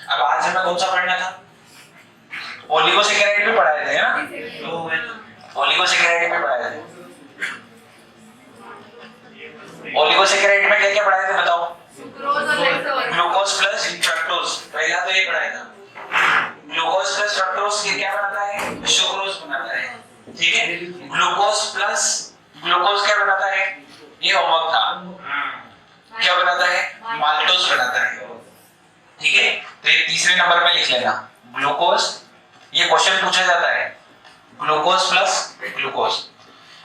अब आज हमें कौन सा पढ़ना था? ओलिगोसैकेराइड भी पढ़ाए थे ना, ओलिगोसैकेराइड भी पढ़ाए थे। ओलिगोसैकेराइड में क्या क्या पढ़ाए थे बताओ? ग्लूकोज प्लस फ्रक्टोज, पहला तो ये पढ़ाया था। ग्लूकोज प्लस फ्रक्टोज ये क्या बनाता है? सुक्रोज बनाता है, ठीक है। ग्लूकोज प्लस ग्लूकोज क्या बनाता है? ये होमवर्क था। क्या बनाता है? माल्टोज बनाता है, ठीक है। तो ये तीसरे नंबर पे लिख लेना ग्लूकोज। ये क्वेश्चन पूछा जाता है, ग्लूकोज प्लस ग्लूकोज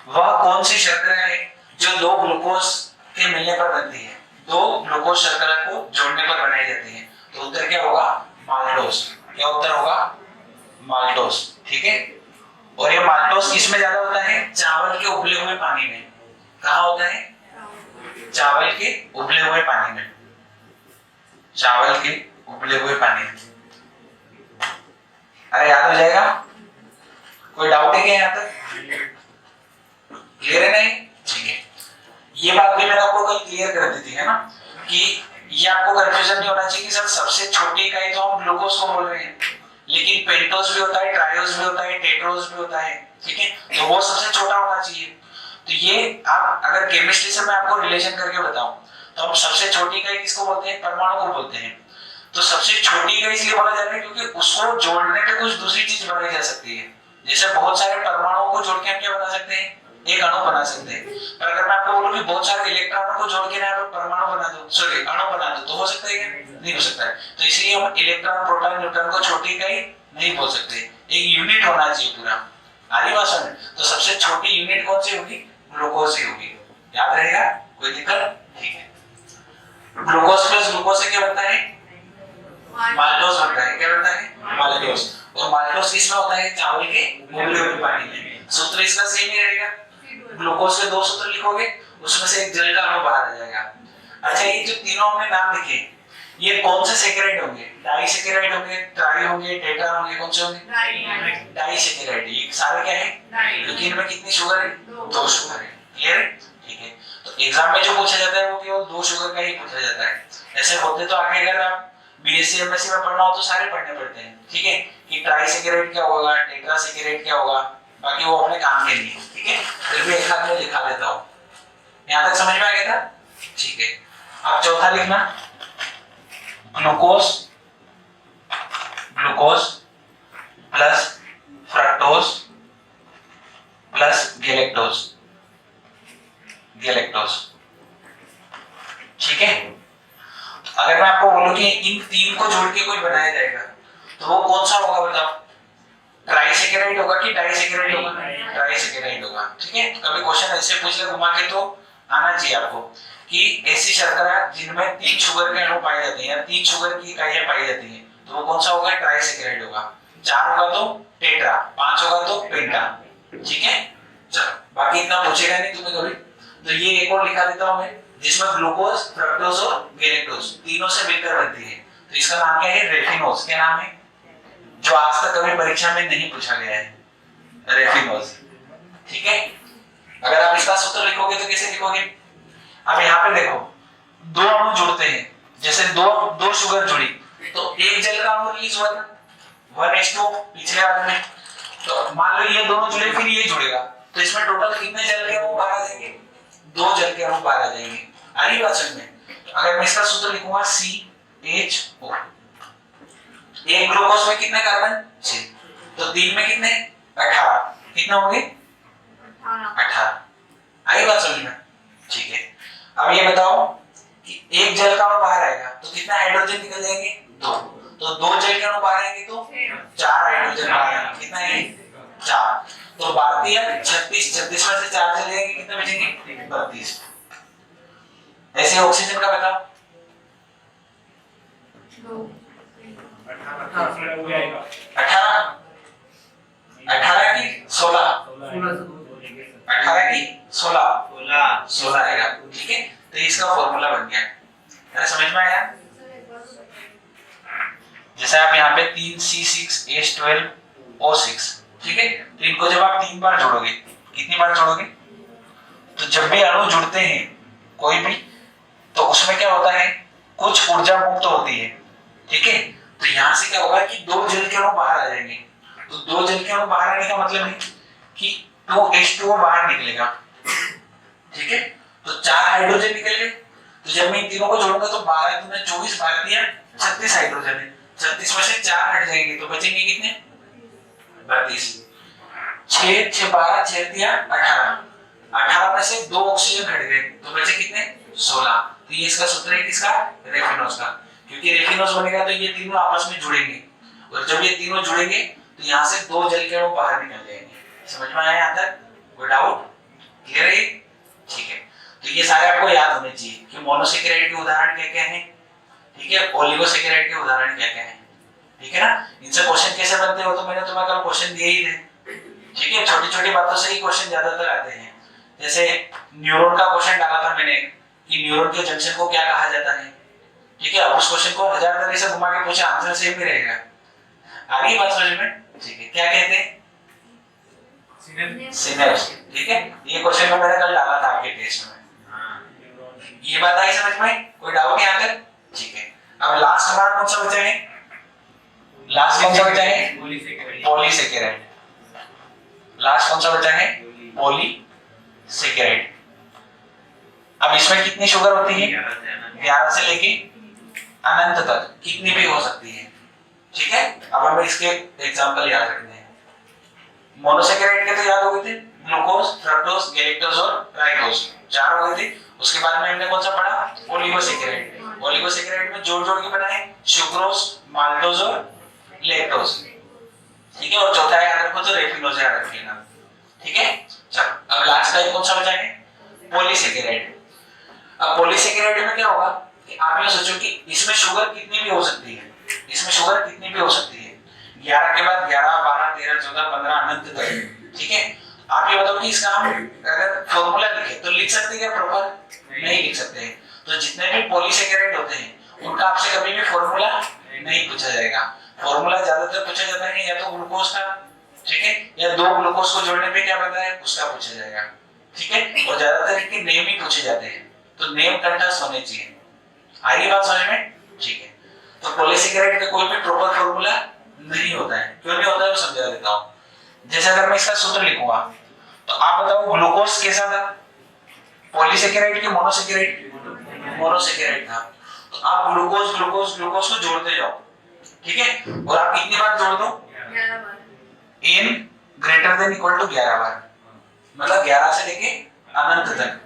वह कौन सी शर्करा है जो दो ग्लूकोज के मिलने पर बनती है, दो ग्लूकोज शर्करा को जोड़ने पर बनाई जाती है? तो उत्तर क्या होगा? माल्टोज। क्या उत्तर होगा? माल्टोज, ठीक है। और ये माल्टोज किसमें ज्यादा होता है? चावल के उबले हुए पानी में। कहाँ होता है? चावल के उबले हुए पानी में, चावल के उबले हुए पानी में। अरे याद हो जाएगा? कोई डाउट है क्या यहाँ तक? क्लियर है नहीं? ठीक है। ये बात भी मैंने आपको कल क्लियर कर दी थी, है ना, कि ये आपको कंफ्यूजन नहीं होना चाहिए कि सर सबसे छोटी इकाई तो हम ग्लूकोज को बोल रहे हैं, लेकिन पेंटोज भी होता है, ट्रायोज भी होता है, टेट्रोज भी होता है, ठीक है। तो वो सबसे छोटा होना चाहिए। तो ये आप अगर केमिस्ट्री से मैं आपको रिलेशन करके बताऊं तो हम सबसे छोटी इकाई किसको बोलते हैं? परमाणु को बोलते हैं। तो सबसे छोटी इकाई इसलिए बोला जाता है क्योंकि उसको जोड़ने पे कुछ दूसरी चीज बनाई जा सकती है। जैसे बहुत सारे परमाणुओं को जोड़ के हम क्या बना सकते हैं? एक अणु बना सकते हैं। पर अगर मैं आपको बोलूं कि बहुत सारे इलेक्ट्रॉनों को जोड़ के ना परमाणु बना दो, सॉरी अणु बना दो, तो हो सकता है क्या? नहीं हो सकता है। तो इसलिए हम इलेक्ट्रॉन, प्रोटॉन, न्यूट्रॉन को छोटी इकाई नहीं बोल सकते, एक यूनिट होना चाहिए पूरा। आरी भाषा में तो सबसे छोटी यूनिट कौन सी होगी? ग्लूकोज ही होगी। याद रहेगा? कोई दिक्कत? ठीक है। ग्लूकोज प्लस ग्लूकोज से क्या बनता है? माल्टोज बनता है। क्या बनता है? माल्टोज। और माल्टोज किसमें होता है? चावल के उबले हुए पानी में। सूत्र इसका सेम ही रहेगा। ग्लूकोज के दो सूत्र लिखोगे, उसमें से एक जल का अणु बाहर आ जाएगा। अच्छा, ये जो तीनों हमने नाम लिखे, ये कौन से सैकेराइड होंगे? डाइसैकेराइड होंगे, ट्राई होंगे, टेट्रा होंगे? कौन से होंगे? डाइसैकेराइड। ये सारे क्या है? क्योंकि इनमें कितनी शुगर है? दो शुगर है। क्लियर है? ठीक है। तो एग्जाम में जो पूछा जाता है वो केवल दो शुगर का ही पूछा जाता है। ऐसे होते तो आगे अगर आप बीएससी एमएससी में पढ़ना हो तो सारे पढ़ने पड़ते हैं, ठीक है, कि ट्राइसैकेराइड क्या होगा, टेट्रासैकेराइड क्या होगा, बाकी वो अपने काम के लिए, ठीक है। फिर भी एक हाथ में लिखा देता हूं। यहां तक समझ में आ गया था? ठीक है। अब चौथा लिखना, glucose glucose plus fructose plus galactose galactose, ठीक है। अगर मैं आपको बोलूं कि इन तीन को जोड़ के कोई बनाया जाएगा तो वो कौन सा होगा बताओ? ट्राइसैकेराइड होगा कि डाइसैकेराइड होगा? ट्राइसैकेराइड होगा, ठीक है। कभी क्वेश्चन ऐसे पूछ ले घुमा के तो आना चाहिए आपको कि ऐसी शर्करा जिनमें तीन शुगर के अणु पाए जाते हैं या तीन शुगर की इकाइयां पाई जाती हैं तो वो कौन सा होगा? ट्राइसैकेराइड होगा। चार होगा तो टेट्रा, पांच होगा तो पेंटा, ठीक है। चलो, बाकी इतना पूछेगा नहीं तुम्हें कभी। तो ये एक और लिखा देता हूं मैं, जिसमें ग्लूकोज, फ्रक्टोज और गैलेक्टोज तीनों से मिलकर बनती है। तो इसका नाम क्या है? रेफिनोज। क्या नाम है? जो आज तक कभी परीक्षा में नहीं पूछा गया है, रेफिनोज, ठीक है। अगर आप इसका सूत्र लिखोगे तो कैसे लिखोगे? अब यहाँ पे देखो, दो अणु जुड़ते हैं, जैसे दो शुगर जुड़ी तो एक जल का अणु रिलीज हुआ था 1H2 पिछले वाले में। तो मान लो ये दोनों जुड़े, फिर ये जुड़ेगा, तो इसमें टोटल कितने जल के अणु बाहर आ जाएंगे? दो जल के अणु बाहर आ जाएंगे। आरी वचन में अगर मैं इसका सूत्र लिखूंगा CHO, एक ग्लूकोज में कितने कार्बन? 6, तो तीन में कितने? 18। कितने होंगे? 18। आई बात समझ में? ठीक है। अब ये बताओ कि एक जल का अणु बाहर आएगा तो कितना हाइड्रोजन निकल जाएंगे? 2। तो दो जल के अणु बाहर आएंगे तो 4 हाइड्रोजन बाहर आएंगे। कितना है? 4। तो भारतीय 36, 36 में से 4 चले जाएंगे, कितने बचेंगे? 32। ऐसे ऑक्सीजन का बताओ। 18 की 16, 18 की 16 आएगा, ठीक है। तो इसका फॉर्मूला बन गया। अरे समझ में आया? जैसे आप यहाँ पे 3C6H12O6, ठीक है। तो इनको जब आप 3 बार जोड़ोगे, कितनी बार जोड़ोगे? तो जब भी अणु जुड़ते हैं कोई भी, तो उसमें क्या होता है? कुछ ऊर्जा मुक्त होती है, ठीक है। तो दो जल के अणु बाहर आ जाएंगे। तो दो जल के अणु बाहर आने का मतलब है कि 2H2O बाहर निकलेगा, ठीक है। तो 4 हाइड्रोजन निकल गए। तो जब मैं इन तीनों को जोड़ूंगा तो 12 दूनी 24 भारतीय 36 हाइड्रोजन है। 36 में से 4 हट जाएंगे तो बचेंगे कितने? 32। 6 6 12 6 दिया 18। 18 में से 2 ऑक्सीजन हट गए तो बचे कितने? 16। तो ये इसका सूत्र है किसका? रेफिनोज का। क्योंकि रेफिनोज बनेगा तो ये तीनों आपस में जुड़ेंगे और जब ये तीनों जुड़ेंगे तो यहाँ से 2 जल के अणु बाहर निकल जाएंगे। समझ में आया यहाँ तक? कोई डाउट? क्लियर है? ठीक है। तो ये सारे आपको याद होने चाहिए कि मोनोसेकेराइड के उदाहरण क्या-क्या हैं, ठीक है। ओलिगोसेकेराइड के उदाहरण क्या-क्या हैं, ठीक है ना। इनसे क्वेश्चन कैसे बनते हो तो मैंने तुम्हें कल क्वेश्चन दिए ही थे, ठीक है। छोटी-छोटी बातों से ही क्वेश्चन ज्यादातर आते हैं। जैसे न्यूरॉन का क्वेश्चन डाला था मैंने कि न्यूरॉन के जंक्शन को क्या कहा जाता है, ठीक है। अब उस क्वेश्चन को 1000 तरह से घुमा के पूछा, आंसर सेम ही रहेगा। आ गई बात समझ में? ठीक है। क्या कहते हैं? सिनेप्स, ठीक है। ये क्वेश्चन मैंने कल डाला था आपके टेस्ट में। ये बात आई समझ में? कोई डाउट यहाँ तक? ठीक है। अब लास्ट हमारा कौन सा बचा है? लास्ट कौन सा बचा है? पॉलीसेकेराइड। लास्ट कौन सा बचा है? पॉलीसेकेराइड। अब इसमें कितनी शुगर होती है? 11 से लेके अनंत तक कितनी भी हो सकती है, ठीक है। अब हमें इसके एग्जांपल याद रखने हैं। मोनोसेकेराइड के तो याद हो गए थे, ग्लूकोज, फ्रक्टोज, गैलेक्टोज और राइबोज, 4 हो गए थे। उसके बाद में हमने कौन सा पढ़ा? ओलिगोसेकेराइड। ओलिगोसेकेराइड में जोड़-जोड़ के बनाए सुक्रोज, माल्टोज और लैक्टोज, ठीक है। और चौथा याद रखो तो रेफिनोज याद रखिएगा, ठीक है। चलो अब लास्ट टाइप कौन सा बचा है? पॉलीसेकेराइड। अब पॉलीसेकेराइड में क्या होगा कि आप ये सोचो कि इसमें शुगर कितनी भी हो सकती है, इसमें शुगर कितनी भी हो सकती है, 11 के बाद 11 12 13 14 15 अनंत तक, ठीक है। आप ये बताओ कि इसका हम अगर फार्मूला लिखे तो लिख सकते हैं क्या प्रॉपर? नहीं लिख सकते हैं। तो जितने भी पॉलीसेकेराइड होते हैं उनका आपसे कभी भी फार्मूला नहीं पूछा जाएगा। फार्मूला ज्यादातर पूछा जाता है या तो ग्लूकोज का, ठीक है, या 2 ग्लूकोज को जोड़ने पे क्या बनता है उसका पूछा जाएगा, ठीक है। और ज्यादातर इनके नेम ही पूछे जाते हैं, तो नेम कंटेस्ट होने चाहिए। आई बात समझ में? ठीक है। तो पॉलीसेकेराइड का कोई भी प्रॉपर फार्मूला नहीं होता है। क्यों नहीं होता है वो समझा देता हूं। जैसे अगर मैं इसका सूत्र लिखूंगा तो आप बताओ ग्लूकोज कैसा था? पॉलीसेकेराइड की मोनोसेकेराइड? मोनोसेकेराइड था। तो आप ग्लूकोज ग्लूकोज ग्लूकोज को जोड़ते जाओ, ठीक है। और आप कितनी बार जोड़ दो? 11 बार। n greater than equal to 11 बार, मतलब 11 से लेके अनंत तक,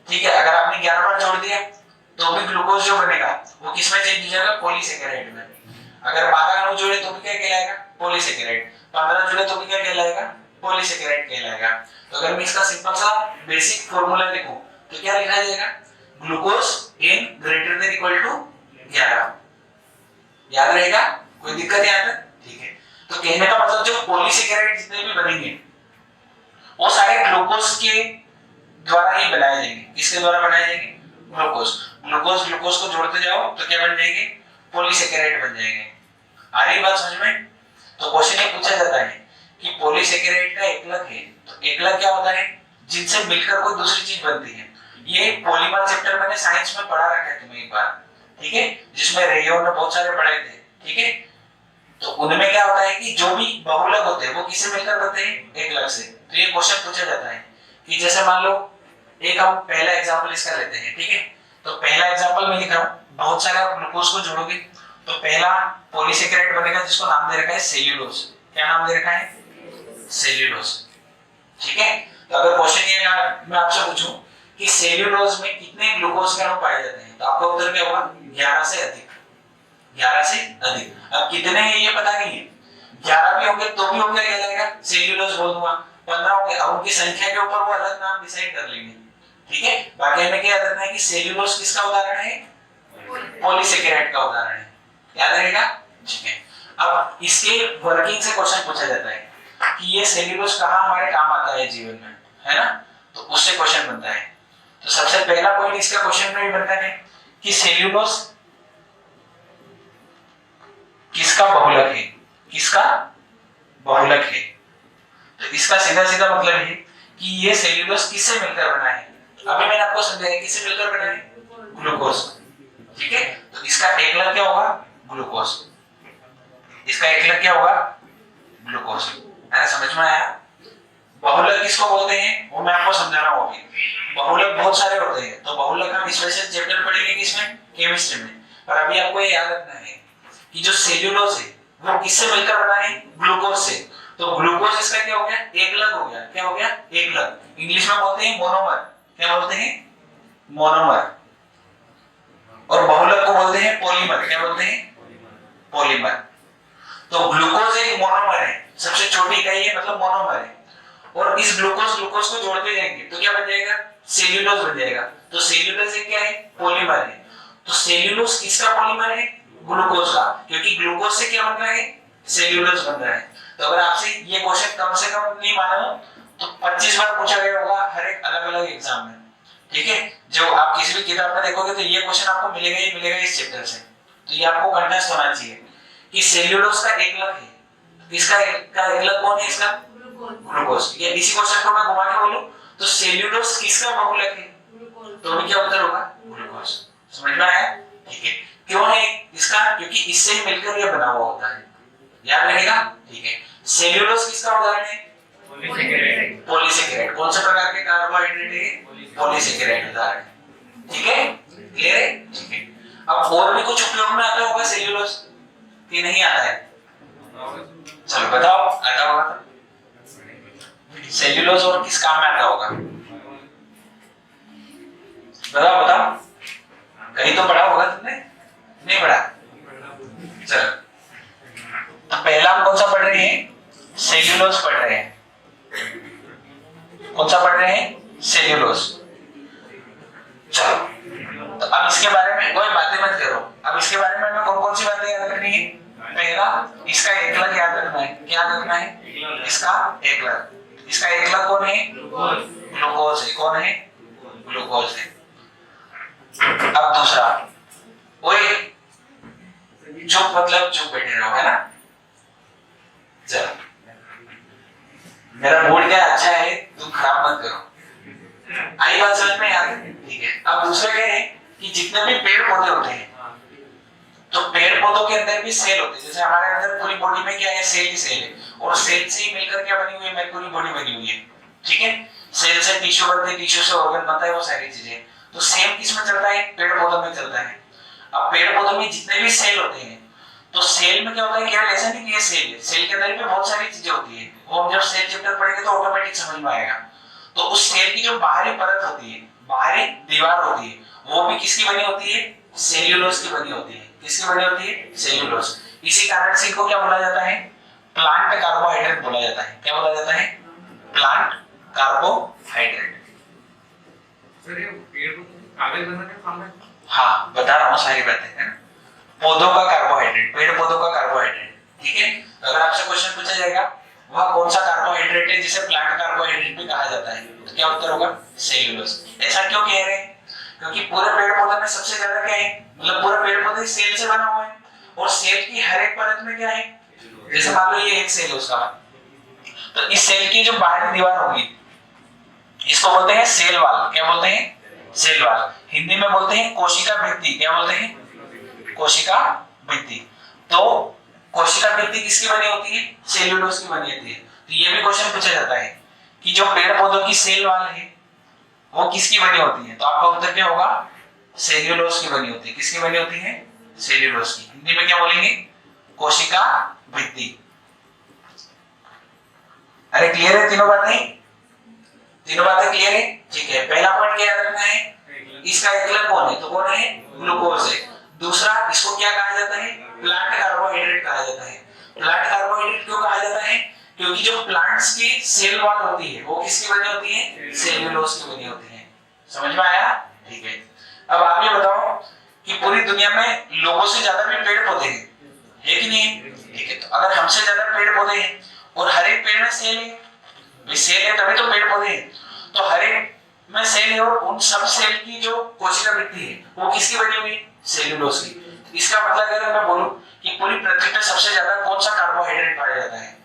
ठीक है। अगर आपने 11 बार जोड़ दिया तो भी ग्लूकोज जो बनेगा वो किस में चेंज हो जाएगा? पॉलीसेकेराइड में। अगर 12 अणु जोड़े तो भी क्या कहलाएगा? पॉलीसेकेराइड। 15 जोड़े तो भी क्या कहलाएगा? पॉलीसेकेराइड कहलाएगा। तो अगर मैं इसका सिंपल सा बेसिक फार्मूला लिखूं तो क्या लिखा जाएगा? Glucose n greater than equal to 11। याद रहेगा? कोई दिक्कत यहाँ तक? ठीक है। तो कहने का मतलब जो पॉलीसेकेराइड जितने भी बनेंगे वो सारे ग्लूकोज के द्वारा ही बनाए जाएंगे। किसके द्वारा बनाए जाएंगे? ग्लूकोज। ग्लूकोज ग्लूकोज को जोड़ते जाओ तो क्या बन जाएंगे? पॉलीसेकेराइड बन जाएंगे। आ रही बात समझ में? तो क्वेश्चन ये पूछा जाता है कि पॉलीसेकेराइड का एकलक है, तो एकलक क्या होता है? जिनसे मिलकर कोई दूसरी चीज बनती है। ये पॉलीमर चैप्टर मैंने साइंस में पढ़ा रखा है तुम्हें एक बार, ठीक है, जिसमें रेयो ने बहुत सारे पढ़ाए थे, ठीक है। तो उनमें क्या होता है कि जो भी बहुलक होते हैं वो किससे मिलकर बनते हैं? एकलक से। तो ये क्वेश्चन पूछा जाता है कि जैसे मान लो एक हम पहला एग्जांपल इसका लेते हैं, ठीक है। तो पहला एग्जांपल मैं लिख रहा हूं, बहुत सारे आप ग्लूकोज को जोड़ोगे तो पहला पॉलीसेकेराइड बनेगा जिसको नाम दे रखा है सेल्यूलोज। क्या नाम दे रखा है? सेल्यूलोज, ठीक है। तो अगर क्वेश्चन ये मैं आपसे पूछूं कि सेल्यूलोज में कितने ग्लूकोज के अणु पाए जाते हैं तो आपका उत्तर क्या होगा? 11 से अधिक। 11 से अधिक। अब कितने हैं ये पता नहीं है, 11 भी होंगे तो भी होंगे कहलाएगा सेल्यूलोज बोल दूंगा, 15 होंगे अब उनकी संख्या के ऊपर वो अलग नाम डिसाइड कर लेंगे, ठीक है। बाकी हमें क्या याद रखना है कि सेल्यूलोज किसका उदाहरण है? पॉलीसेकेराइड का उदाहरण है। याद रहेगा? ठीक है। अब इसके वर्किंग से क्वेश्चन पूछा जाता है कि ये सेल्यूलोज कहां हमारे काम आता है जीवन में, है ना। तो उससे क्वेश्चन बनता है। तो सबसे पहला पॉइंट इसका क्वेश्चन में बनता है कि सेल्यूलोज किसका बहुलक है? किसका बहुलक है? तो इसका सीधा सीधा मतलब है कि ये सेल्यूलोज किससे मिलकर बना है? अभी मैंने आपको समझाया किससे मिलकर बना है? ग्लूकोज, ठीक है। तो इसका एकलक क्या होगा? ग्लूकोज। इसका एकलक क्या होगा? ग्लूकोज। है, समझ में आया? बहुलक किसको बोलते हैं वो मैं आपको समझा रहा हूँ अभी। बहुलक बहुत सारे होते हैं, तो बहुलक हम स्पेशल चैप्टर पढ़ेंगे किसमें? केमिस्ट्री में। पर अभी आपको ये याद रखना है कि जो सेल्यूलोज है वो किससे मिलकर बना है? ग्लूकोज से। तो ग्लूकोज इसका क्या हो गया? एकलक हो गया। क्या हो गया? एकलक। इंग्लिश में बोलते हैं मोनोमर। क्या बोलते हैं? मोनोमर। और बहुलक को बोलते हैं पॉलीमर। क्या बोलते हैं? पॉलीमर। तो ग्लूकोज एक मोनोमर है, सबसे छोटी इकाई है, मतलब मोनोमर है। और इस ग्लूकोज को जोड़ते जाएंगे तो क्या बन जाएगा? सेल्यूलोज बन जाएगा। तो सेल्यूलोज एक क्या है? पॉलीमर है। तो सेल्यूलोज किसका पॉलीमर है? ग्लूकोज का, क्योंकि ग्लूकोज से क्या बन रहा है? सेल्यूलोज बन रहा है। तो अगर आपसे ये क्वेश्चन कम से कम नहीं मानो तो 25 बार पूछा गया होगा हर एक अलग-अलग एग्जाम में। ठीक है, जो आप किसी भी किताब में देखोगे तो ये क्वेश्चन आपको मिलेगा ही मिलेगा इस चैप्टर से। तो ये आपको कंटेस्ट होना चाहिए कि सेल्यूलोज का एकलक है। इसका एकलक कौन है? इसका ग्लूकोज। ये इसी क्वेश्चन को मैं घुमा के बोलूं तो सेल्यूलोज किसका बहुलक है? तो भी क्या उत्तर होगा? ग्लूकोज। समझ में आया? ठीक है। क्यों है इसका? क्योंकि इससे ही मिलकर ये बना हुआ होता है। याद रहेगा? ठीक है। सेल्यूलोज किसका उदाहरण है? पॉलीसेकेराइड। कौन से प्रकार के कार्बोहाइड्रेट है? पॉलीसेकेराइड उदाहरण। ठीक है, क्लियर है? ठीक है। अब और भी कुछ उपयोग में आता होगा सेल्यूलोज कि नहीं आता है? चलो बताओ, आता होगा। सेल्यूलोज और किस काम में आता होगा? बताओ बताओ। कहीं तो पढ़ा होगा तुमने? नहीं पढ़ा? चलो, तो पहला हम कौन सा पढ़ रहे हैं? सेल्यूलोज पढ़ रहे हैं। कौन सा पढ़ रहे हैं? सेल्यूलोज। चलो, तो अब इसके बारे में कोई बातें मत करो। अब इसके बारे में हमें कौन कौन सी बातें याद रखनी है? पहला, इसका एकलक याद रखना है। क्या याद रखना है? इसका एकलक। इसका एकलक कौन है? ग्लूकोज है। कौन है? ग्लूकोज है। अब दूसरा, ओए चुप मतलब चुप बैठे रहो, है ना? चलो, मेरा मूड क्या अच्छा है, तुम खराब मत करो। आई बात समझ में? यार ठीक है। अब दूसरा क्या है कि जितने भी पेड़ पौधे होते हैं तो पेड़ पौधों के अंदर भी सेल होते हैं। जैसे हमारे अंदर पूरी बॉडी में क्या है? सेल ही सेल है। और सेल से ही मिलकर क्या बनी हुई है? मेरी पूरी बॉडी बनी हुई है। ठीक है, सेल से टिश्यू बनते हैं, टिश्यू से ऑर्गन बनता है, वो सारी चीजें। तो सेम किसमें चलता है? पेड़ पौधों में चलता है। अब पेड़ पौधों में जितने भी सेल होते हैं तो सेल में क्या होता है? क्या ऐसा नहीं कि ये सेल है, सेल के अंदर भी बहुत सारी चीजें होती है। वो हम जब सेल चैप्टर पढ़ेंगे तो ऑटोमेटिक समझ में आएगा। तो उस सेल की जो बाहरी परत होती है, बाहरी दीवार होती है, वो भी किसकी बनी होती है? सेल्यूलोज की बनी होती है। किसकी बनी होती है? सेल्यूलोज। इसी कारण से इनको क्या बोला जाता है? प्लांट कार्बोहाइड्रेट बोला जाता है। क्या बोला जाता है? Plant carbohydrate. सर ये पेड़ को कागज बनाने का काम है? हाँ, बता रहा हूँ सारी बातें, है ना? पौधों का कार्बोहाइड्रेट, पेड़ पौधों का कार्बोहाइड्रेट। ठीक है, अगर आपसे क्वेश्चन पूछा जाएगा वह कौन सा कार्बोहाइड्रेट है जिसे प्लांट कार्बोहाइड्रेट भी कहा जाता है, तो क्या उत्तर होगा? सेल्यूलोज। ऐसा क्यों कह रहे हैं? क्योंकि पूरे पेड़ पौधे में सबसे ज्यादा क्या है? मतलब पूरा पेड़ पौधे सेल से बना हुआ है। और सेल की हर एक परत में क्या है? जैसे मान लो ये एक सेल है उसका, तो इस सेल की जो बाहरी दीवार होगी इसको बोलते हैं सेल वॉल। क्या बोलते हैं? Cell wall. हिंदी में बोलते हैं कोशिका भित्ति। क्या बोलते हैं? कोशिका भित्ति। तो कोशिका भित्ति किसकी बनी होती है? सेल्यूलोज की बनी होती है। तो ये भी क्वेश्चन पूछा जाता है कि जो पेड़ पौधों की सेल वॉल है वो किसकी बनी होती है? तो आपका उत्तर क्या होगा? सेल्यूलोज की बनी होती है। किसकी बनी होती है? सेल्यूलोज की। हिंदी में क्या बोलेंगे? कोशिका भित्ति। अरे क्लियर है तीनों बातें? तीनों बातें क्लियर है? ठीक है। पहला पॉइंट क्या याद रखना है? इसका एकलक कौन है? तो कौन है? ग्लूकोज है। दूसरा, इसको क्या कहा जाता है? प्लांट कार्बोहाइड्रेट कहा जाता है। प्लांट कार्बोहाइड्रेट क्यों कहा जाता है? क्योंकि जो प्लांट्स की सेल वॉल होती है वो किसकी बनी होती है? सेल्यूलोज की बनी होती है। समझ में आया? ठीक है। अब आप ये बताओ कि पूरी दुनिया में लोगों से ज्यादा भी पेड़ पौधे हैं, है कि नहीं है? ठीक है, तो अगर हमसे ज्यादा पेड़ पौधे हैं और हर एक पेड़ में सेल है, भाई सेल है तभी तो पेड़ पौधे हैं, तो हर एक में सेल है और उन सब सेल की जो कोशिका भित्ति है वो किसकी बनी हुई है? सेल्यूलोज की। इसका मतलब अगर मैं बोलूं कि पूरी पृथ्वी में सबसे ज्यादा कौन सा कार्बोहाइड्रेट पाया जाता है,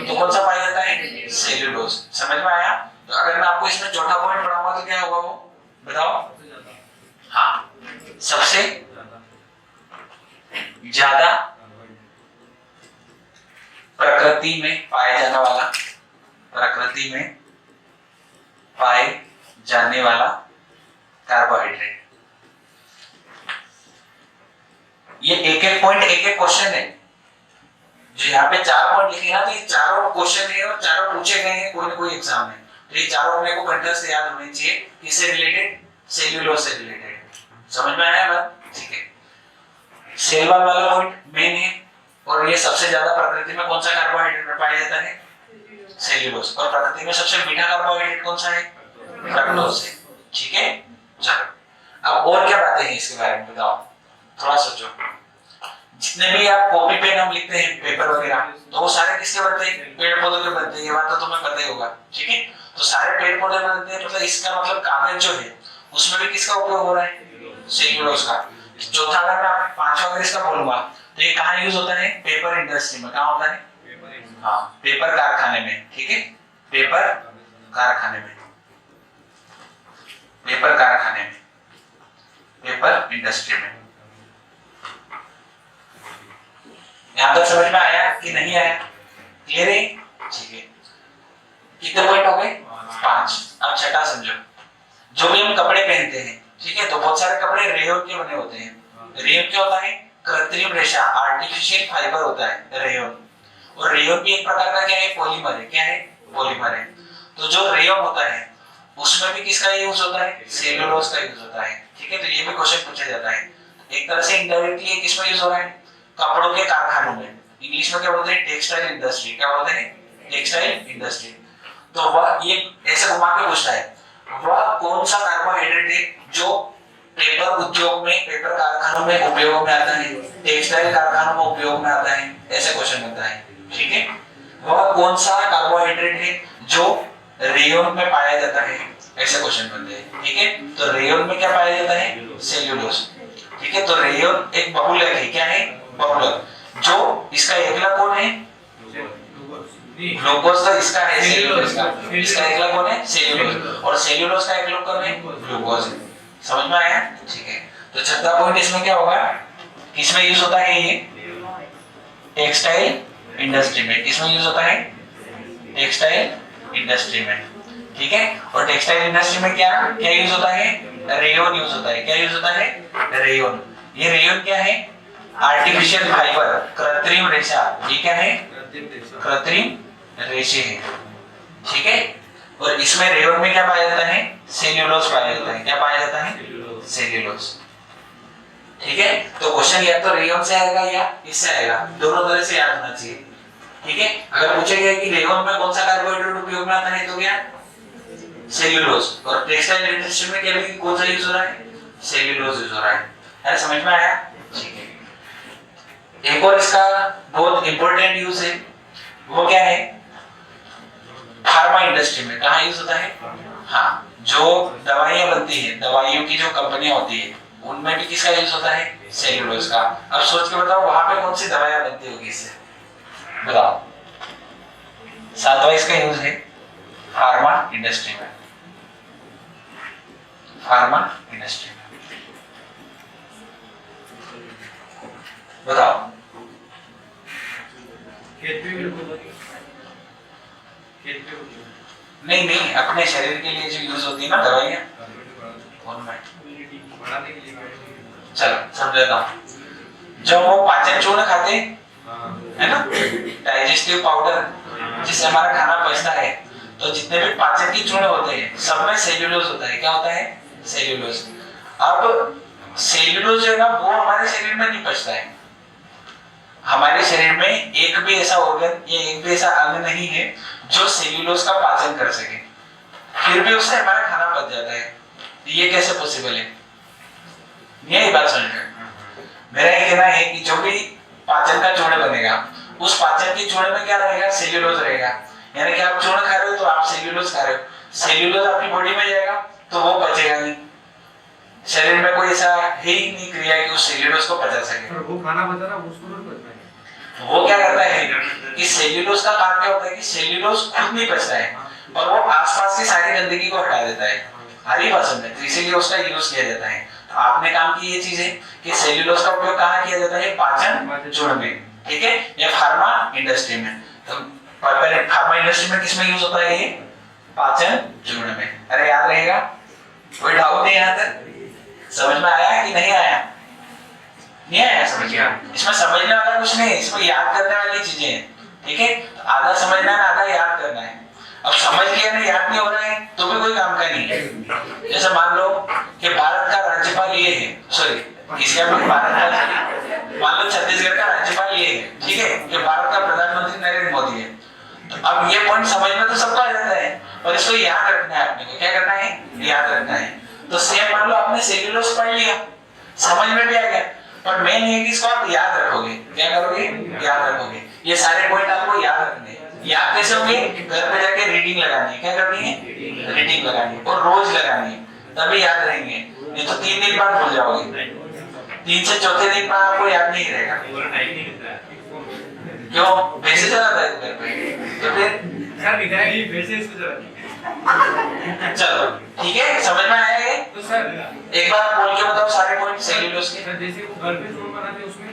तो कौन सा पाया जाता है? सेल्यूलोज। समझ में आया? तो अगर मैं आपको इसमें चौथा पॉइंट पढ़ाऊंगा तो क्या होगा वो बताओ? हाँ, सबसे ज्यादा प्रकृति में पाए जाने वाला, प्रकृति में पाए जाने वाला कार्बोहाइड्रेट। ये एक एक पॉइंट एक एक क्वेश्चन है। जो यहाँ पे 4 पॉइंट लिखे ना, तो ये चारों क्वेश्चन है और चारों पूछे गए हैं कोई ना कोई एग्जाम में। तो ये चारों अपने को कंटेक्स्ट याद होने चाहिए। किससे रिलेटेड? सेल्यूलोज से रिलेटेड। समझ में आया बात? ठीक है। सेल वॉल वाला पॉइंट मेन है। और ये सबसे ज्यादा प्रकृति में कौन सा कार्बोहाइड्रेट पाया जाता है? सेल्यूलोज। और प्रकृति में सबसे मीठा कार्बोहाइड्रेट कौन सा है? फ्रक्टोज है। ठीक है, चलो अब और क्या बातें हैं इसके बारे में बताओ, थोड़ा सोचो। जितने भी आप कॉपी पेन हम लिखते हैं, पेपर वगैरह, तो वो सारे किसके बनते हैं? पेड़ पौधों के बनते हैं। ये बात तो तुम्हें पता ही होगा। ठीक है, तो सारे पेड़ पौधे बनते हैं, मतलब इसका मतलब कागज जो है उसमें भी किसका उपयोग हो रहा है? सेल्यूलोज का। चौथा अगर मैं पांचवा अगर इसका बोलूंगा तो ये कहाँ यूज होता है? पेपर इंडस्ट्री में। कहाँ होता है? हाँ, पेपर कारखाने में। ठीक है, पेपर कारखाने में, पेपर कारखाने में, पेपर इंडस्ट्री में। यहां तक समझ में आया कि नहीं आया? क्लियर है? ठीक है, कितने पॉइंट हो गए? 5। अब छठा समझो। जो भी हम कपड़े पहनते हैं, ठीक है, तो बहुत सारे कपड़े रेयन के बने होते हैं। रेयन क्या होता है? कृत्रिम रेशा, आर्टिफिशियल फाइबर होता है रेयन। और रेयन भी एक प्रकार का क्या है? पॉलीमर है। क्या है? पॉलीमर है। तो जो रेयन होता है उसमें भी किसका यूज होता है? सेल्यूलोज का यूज होता है। ठीक है, तो ये भी क्वेश्चन पूछा जाता है। एक तरह से इनडायरेक्टली किसमें यूज हो रहा है? कपड़ों के कारखानों में। इंग्लिश में क्या बोलते हैं? Textile industry. क्या बोलते हैं? Textile industry. तो वह ये ऐसे घुमा के पूछता है, वह कौन सा कार्बोहाइड्रेट है जो पेपर उद्योग में, पेपर कारखानों में उपयोग में आता है, टेक्सटाइल कारखानों में उपयोग में आता है? ऐसे क्वेश्चन बनता है। ठीक है, वह कौन सा कार्बोहाइड्रेट है जो रेयन में पाया जाता है? ऐसे क्वेश्चन बनते हैं। ठीक है, तो रेयन में क्या पाया जाता है? सेल्यूलोज। ठीक है, तो रेयन एक बहुलक है। क्या है? बहुलक। जो इसका एकला कौन है? ग्लूकोज। तो इसका है सेल्यूलोज का। इसका एकला कौन है? सेल्यूलोज। और सेल्यूलोज का एकला कौन है? ग्लूकोज। समझ में आया? ठीक है, तो छठा पॉइंट इसमें क्या होगा? किसमें यूज होता है ये? टेक्सटाइल इंडस्ट्री में। किसमें यूज होता है? टेक्सटाइल इंडस्ट्री में। ठीक है, और टेक्सटाइल इंडस्ट्री में क्या क्या यूज होता है? रेयन यूज होता है। क्या यूज होता है? रेयन। ये रेयन क्या है? आर्टिफिशियल फाइबर, कृत्रिम रेशा। ये क्या है? कृत्रिम रेशे है। ठीक है, और इसमें रेयन में क्या पाया जाता है? सेल्यूलोज पाया जाता है। क्या पाया जाता है? सेल्यूलोज। ठीक है, तो क्वेश्चन या तो रेयन से आएगा या इससे आएगा, दोनों तरह से याद होना चाहिए। ठीक है, अगर पूछा गया कि रेयन में कौन सा कार्बोहाइड्रेट उपयोग में आता है, तो क्या? सेल्यूलोज। और टेक्सटाइल इंडस्ट्री में क्या भी कौन सा यूज हो रहा है? सेल्यूलोज यूज हो रहा है। अरे समझ में आया? ठीक है, एक और इसका बहुत इंपॉर्टेंट यूज है, वो क्या है? फार्मा इंडस्ट्री में। कहाँ यूज होता है? हाँ, जो दवाइयां बनती है, दवाइयों की जो कंपनियां होती है, उनमें भी किसका यूज होता है? सेल्यूलोज का। अब सोच के बताओ वहां पे कौन सी दवाइयां बनती होगी इससे, बताओ। सातवां इसका यूज है फार्मा इंडस्ट्री में। फार्मा इंडस्ट्री में बताओ। नहीं नहीं, अपने शरीर के लिए जो यूज होती है ना दवाइयाँ, चलो समझाता हूँ। जब वो पाचन चूर्ण खाते है ना, डाइजेस्टिव पाउडर जिससे हमारा खाना पचता है, तो जितने भी पाचन की चूर्ण होते हैं सब में सेल्यूलोज होता है। क्या होता है? सेल्यूलोज। अब सेल्यूलोज जो है ना, वो हमारे शरीर में नहीं पचता है। हमारे शरीर में एक भी ऐसा ऑर्गन या एक भी ऐसा अंग नहीं है जो सेल्यूलोज का पाचन कर सके, फिर भी उससे हमारा खाना पच जाता है। ये कैसे पॉसिबल है? यही बात समझ में। मेरा ये कहना है कि जो भी पाचन का चूर्ण बनेगा, उस पाचन के चूर्ण में क्या रहेगा? सेल्यूलोज रहेगा। यानी कि आप चूर्ण खा रहे हो तो आप सेल्यूलोज खा रहे हो, सेल्यूलोज आपकी बॉडी में जाएगा तो वो पचेगा नहीं। शरीर में कोई ऐसा है ही नहीं क्रिया कि उस सेल्यूलोज को पचा सके। वो खाना बचा उसको नहीं पचता है। वो क्या करता है कि सेल्यूलोज का काम क्या होता है कि सेल्यूलोज खुद नहीं पचता है और वो आसपास की सारी गंदगी को हटा देता है। हरी भाषण में, तो इसीलिए उसका यूज किया जाता है। तो आपने काम की ये चीज है कि सेल्यूलोज का उपयोग कहाँ किया जाता है? पाचन चूर्ण में। ठीक है, या फार्मा इंडस्ट्री में। तो पहले फार्मा इंडस्ट्री में किसमें यूज होता है ये? पाचन चूर्ण में। अरे याद रहेगा? कोई डाउट नहीं यहाँ तक? समझ में आया कि नहीं आया? नहीं आया समझ में? इसमें समझने वाला कुछ नहीं, इसमें याद करने वाली चीजें हैं, ठीक है? आधा समझना है, आधा याद करना है। अब समझ लिया ना, याद नहीं हो रहा है तो भी कोई काम का नहीं है। जैसे मान लो कि भारत का राज्यपाल ये है, सॉरी इसका भारत का, मान लो छत्तीसगढ़ का राज्यपाल ये है, ठीक है? कि भारत का प्रधानमंत्री नरेंद्र मोदी है। तो अब ये पॉइंट समझ में तो सबको आ जाता है, और इसको याद रखना है आपने को। क्या करना है? याद रखना है। तो सेम मान लो आपने सेल्यूलोज पढ़ लिया, समझ में भी आ गया, पर मेन ये कि इसको आप याद रखोगे। क्या करोगे? याद रखोगे। ये सारे पॉइंट आपको याद रखने हैं। याद कैसे होंगे? घर पे जाके रीडिंग लगानी है। क्या करनी है? रीडिंग लगानी है, और रोज लगानी है, तभी याद रहेंगे। नहीं तो 3 दिन बाद भूल जाओगे, 3 से चौथे दिन बाद आपको याद नहीं रहेगा। क्यों? पैसे चलाता है घर पे, तो फिर चलो ठीक है, समझ में आया ये? तो सर एक बार बोल के बताओ सारे पॉइंट सेल्यूलोज के। जैसे वो घर पे चूर्ण बनाते हैं उसमें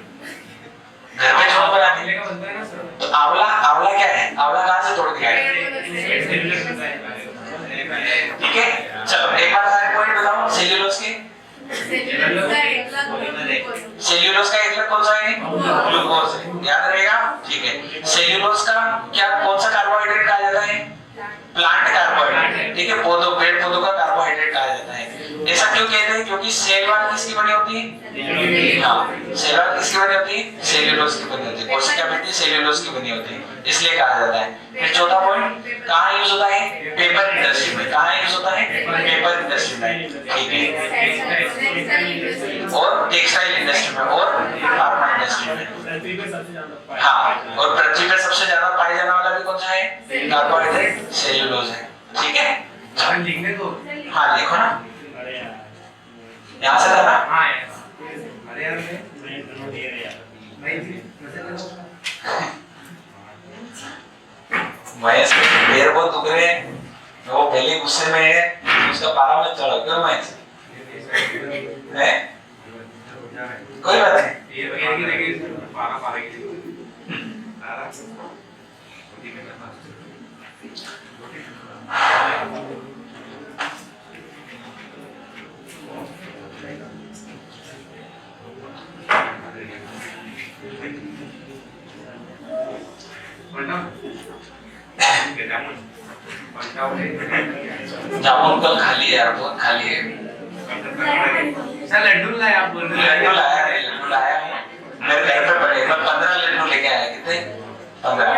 घर में चूर्ण बनाते हैं, का बनता है ना सर। तो आंवला, आंवला क्या है? आंवला कहाँ से तोड़ के आए? ठीक है, चलो एक बार सारे पॉइंट बताओ सेल्यूलोज के। सेल्यूलोज का एक कौन सा है? ग्लूकोज है, याद रहेगा? ठीक है। सेल्यूलोज का क्या, कौन सा कार्बोहाइड्रेट कहा जाता है? प्लांट कार्बोहाइड्रेट, ठीक है? पौधों, पेड़ पौधों का कार्बोहाइड्रेट कहा जाता है। ऐसा क्यों कहते हैं? क्योंकि सेल वॉल किसकी बनी होती है? हाँ, सेल वॉल किसकी बनी होती है? सेल्यूलोज की बनी होती है। कोशिका भित्ति सेल्यूलोज की बनी होती है, इसलिए कहा जाता है। फिर चौथा पॉइंट, कहाँ यूज होता है? पेपर इंडस्ट्री में। कहाँ यूज होता है? पेपर इंडस्ट्री में, ठीक है? और टेक्सटाइल इंडस्ट्री में, और फार्मा इंडस्ट्री में। हाँ, और पृथ्वी पर सबसे ज्यादा पाए जाने वाला भी कौन सा है? कार्बोहाइड्रेट, सेल्यूलोज है, ठीक है? लिखने दो। हाँ लिखो ना, यहाँ से था ना? हाँ अरे यार नहीं थी महेश पैर बहुत दुख रहे हैं, वो पहले गुस्से में है, उसका पारा मत चढ़ाओ। क्यों महेश? है? कोई बात नहीं। ये वगैरह की लगी पारा पारा की पारा होती में जामुन कल खाली है यार, बहुत खाली है। सर लड्डू लाया आप बोल रहे लड्डू लाया है, लड्डू लाया हूँ मेरे घर पे पड़े। मैं 15 लड्डू लेके आया। कितने? 15।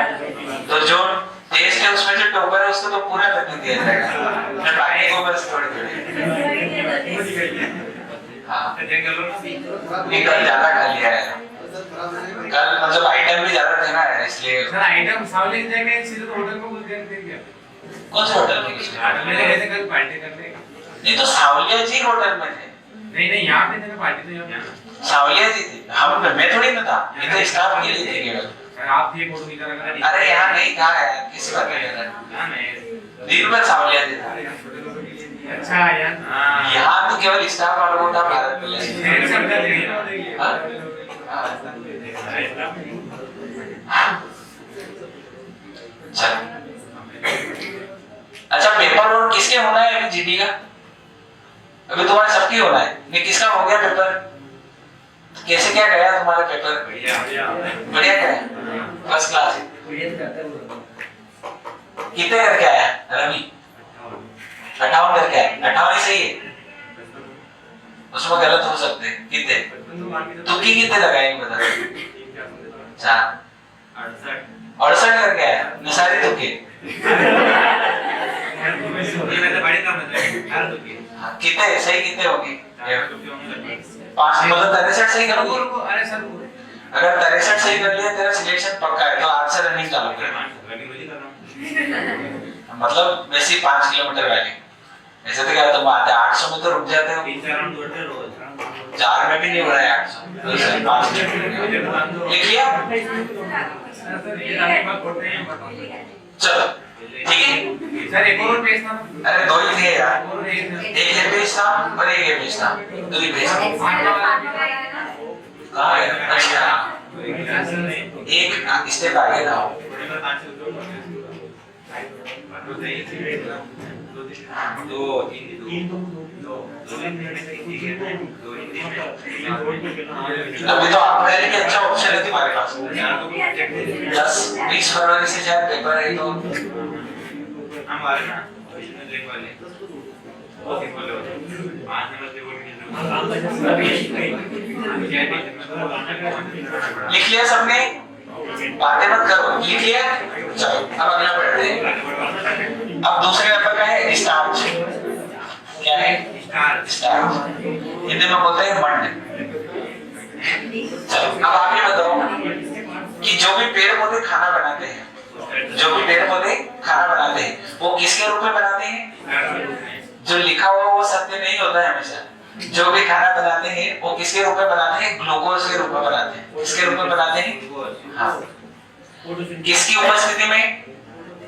तो जो टेस्ट है उसमें जो टोकर है उसको तो पूरा लड्डू दिया जाएगा, मैं बाकी को बस थोड़ी थोड़ी। हाँ, ये कल ज्यादा खा लिया है। कल मतलब आइटम भी ज्यादा थे ना यार, इसलिए। सर आइटम सावली की जगह सीधे होटल में कुछ दे दिया। कौन से होटल में? मैंने गए थे कल पार्टी करने। नहीं तो सावलिया जी होटल में थे। नहीं यहाँ पे थे ना, पार्टी तो यहाँ सावलिया जी थे। हम, मैं थोड़ी ना था, ये तो स्टाफ के लिए थे केवल। आप थे फोटो निकाला। अरे यहाँ नहीं था यार, किसी बात नहीं था। दिन भर सावलिया जी था। अच्छा यार, यहाँ तो केवल स्टाफ वालों को था, भारत में। अच्छा, पेपर और किसके होना है अभी? जीडी का अभी तुम्हारे सबकी होना है। नहीं, किसका हो गया पेपर? कैसे क्या गया तुम्हारा पेपर? बढ़िया गया, फर्स्ट क्लास। कितने करके आया रवि? 58 करके आया। 58 ही सही है, उसमें गलत हो सकते हैं। कितने तुकी कितने लगाए बता? 4 68 करके आया। निसारी तुके कितने सही? कितने होगी? 5 मतलब 63 सही करोगे। अरे सर अगर 63 सही कर लिया तेरा सिलेक्शन पक्का है, तो आज से रनिंग चालू कर। मतलब वैसे ही 5 किलोमीटर वाली। ऐसे तो क्या तुम आते 800 में तो रुक जाते हो। 4 में भी नहीं हो रहा है 800, तो 5 किलोमीटर लिख लिया। चलो ठीक है सर, एक और पेज था। अरे 2 ही थे यार, एक ये पेज था और एक ये पेज था, 2 ही पेज था। कहाँ है? अच्छा, एक स्टेप आगे था। मतलब आंसर दो तो नहीं दो अभी तो आप कह रहे कि अच्छा ऑप्शन है तुम्हारे पास 10-20 फरवरी से शायद पेपर है तो हमारे ना लिख वाले ओके बोलो 5 नंबर से बोल लिख लिया सबने बातें मत करो लिख लिया चलो अब अगला पढ़ते हैं अब दूसरे नंबर का है स्टार्च क्या है स्टार्च हिंदी में बोलते हैं मंड चलो अब आप ये बताओ कि जो भी पेड़ पौधे खाना बनाते हैं वो किसके रूप में बनाते हैं जो लिखा हुआ वो सत्य नहीं होता है हमेशा जो भी खाना बनाते हैं वो किसके रूप में बनाते हैं ग्लूकोज के रूप में बनाते हैं किसके रूप में बनाते हैं हाँ किसकी उपस्थिति में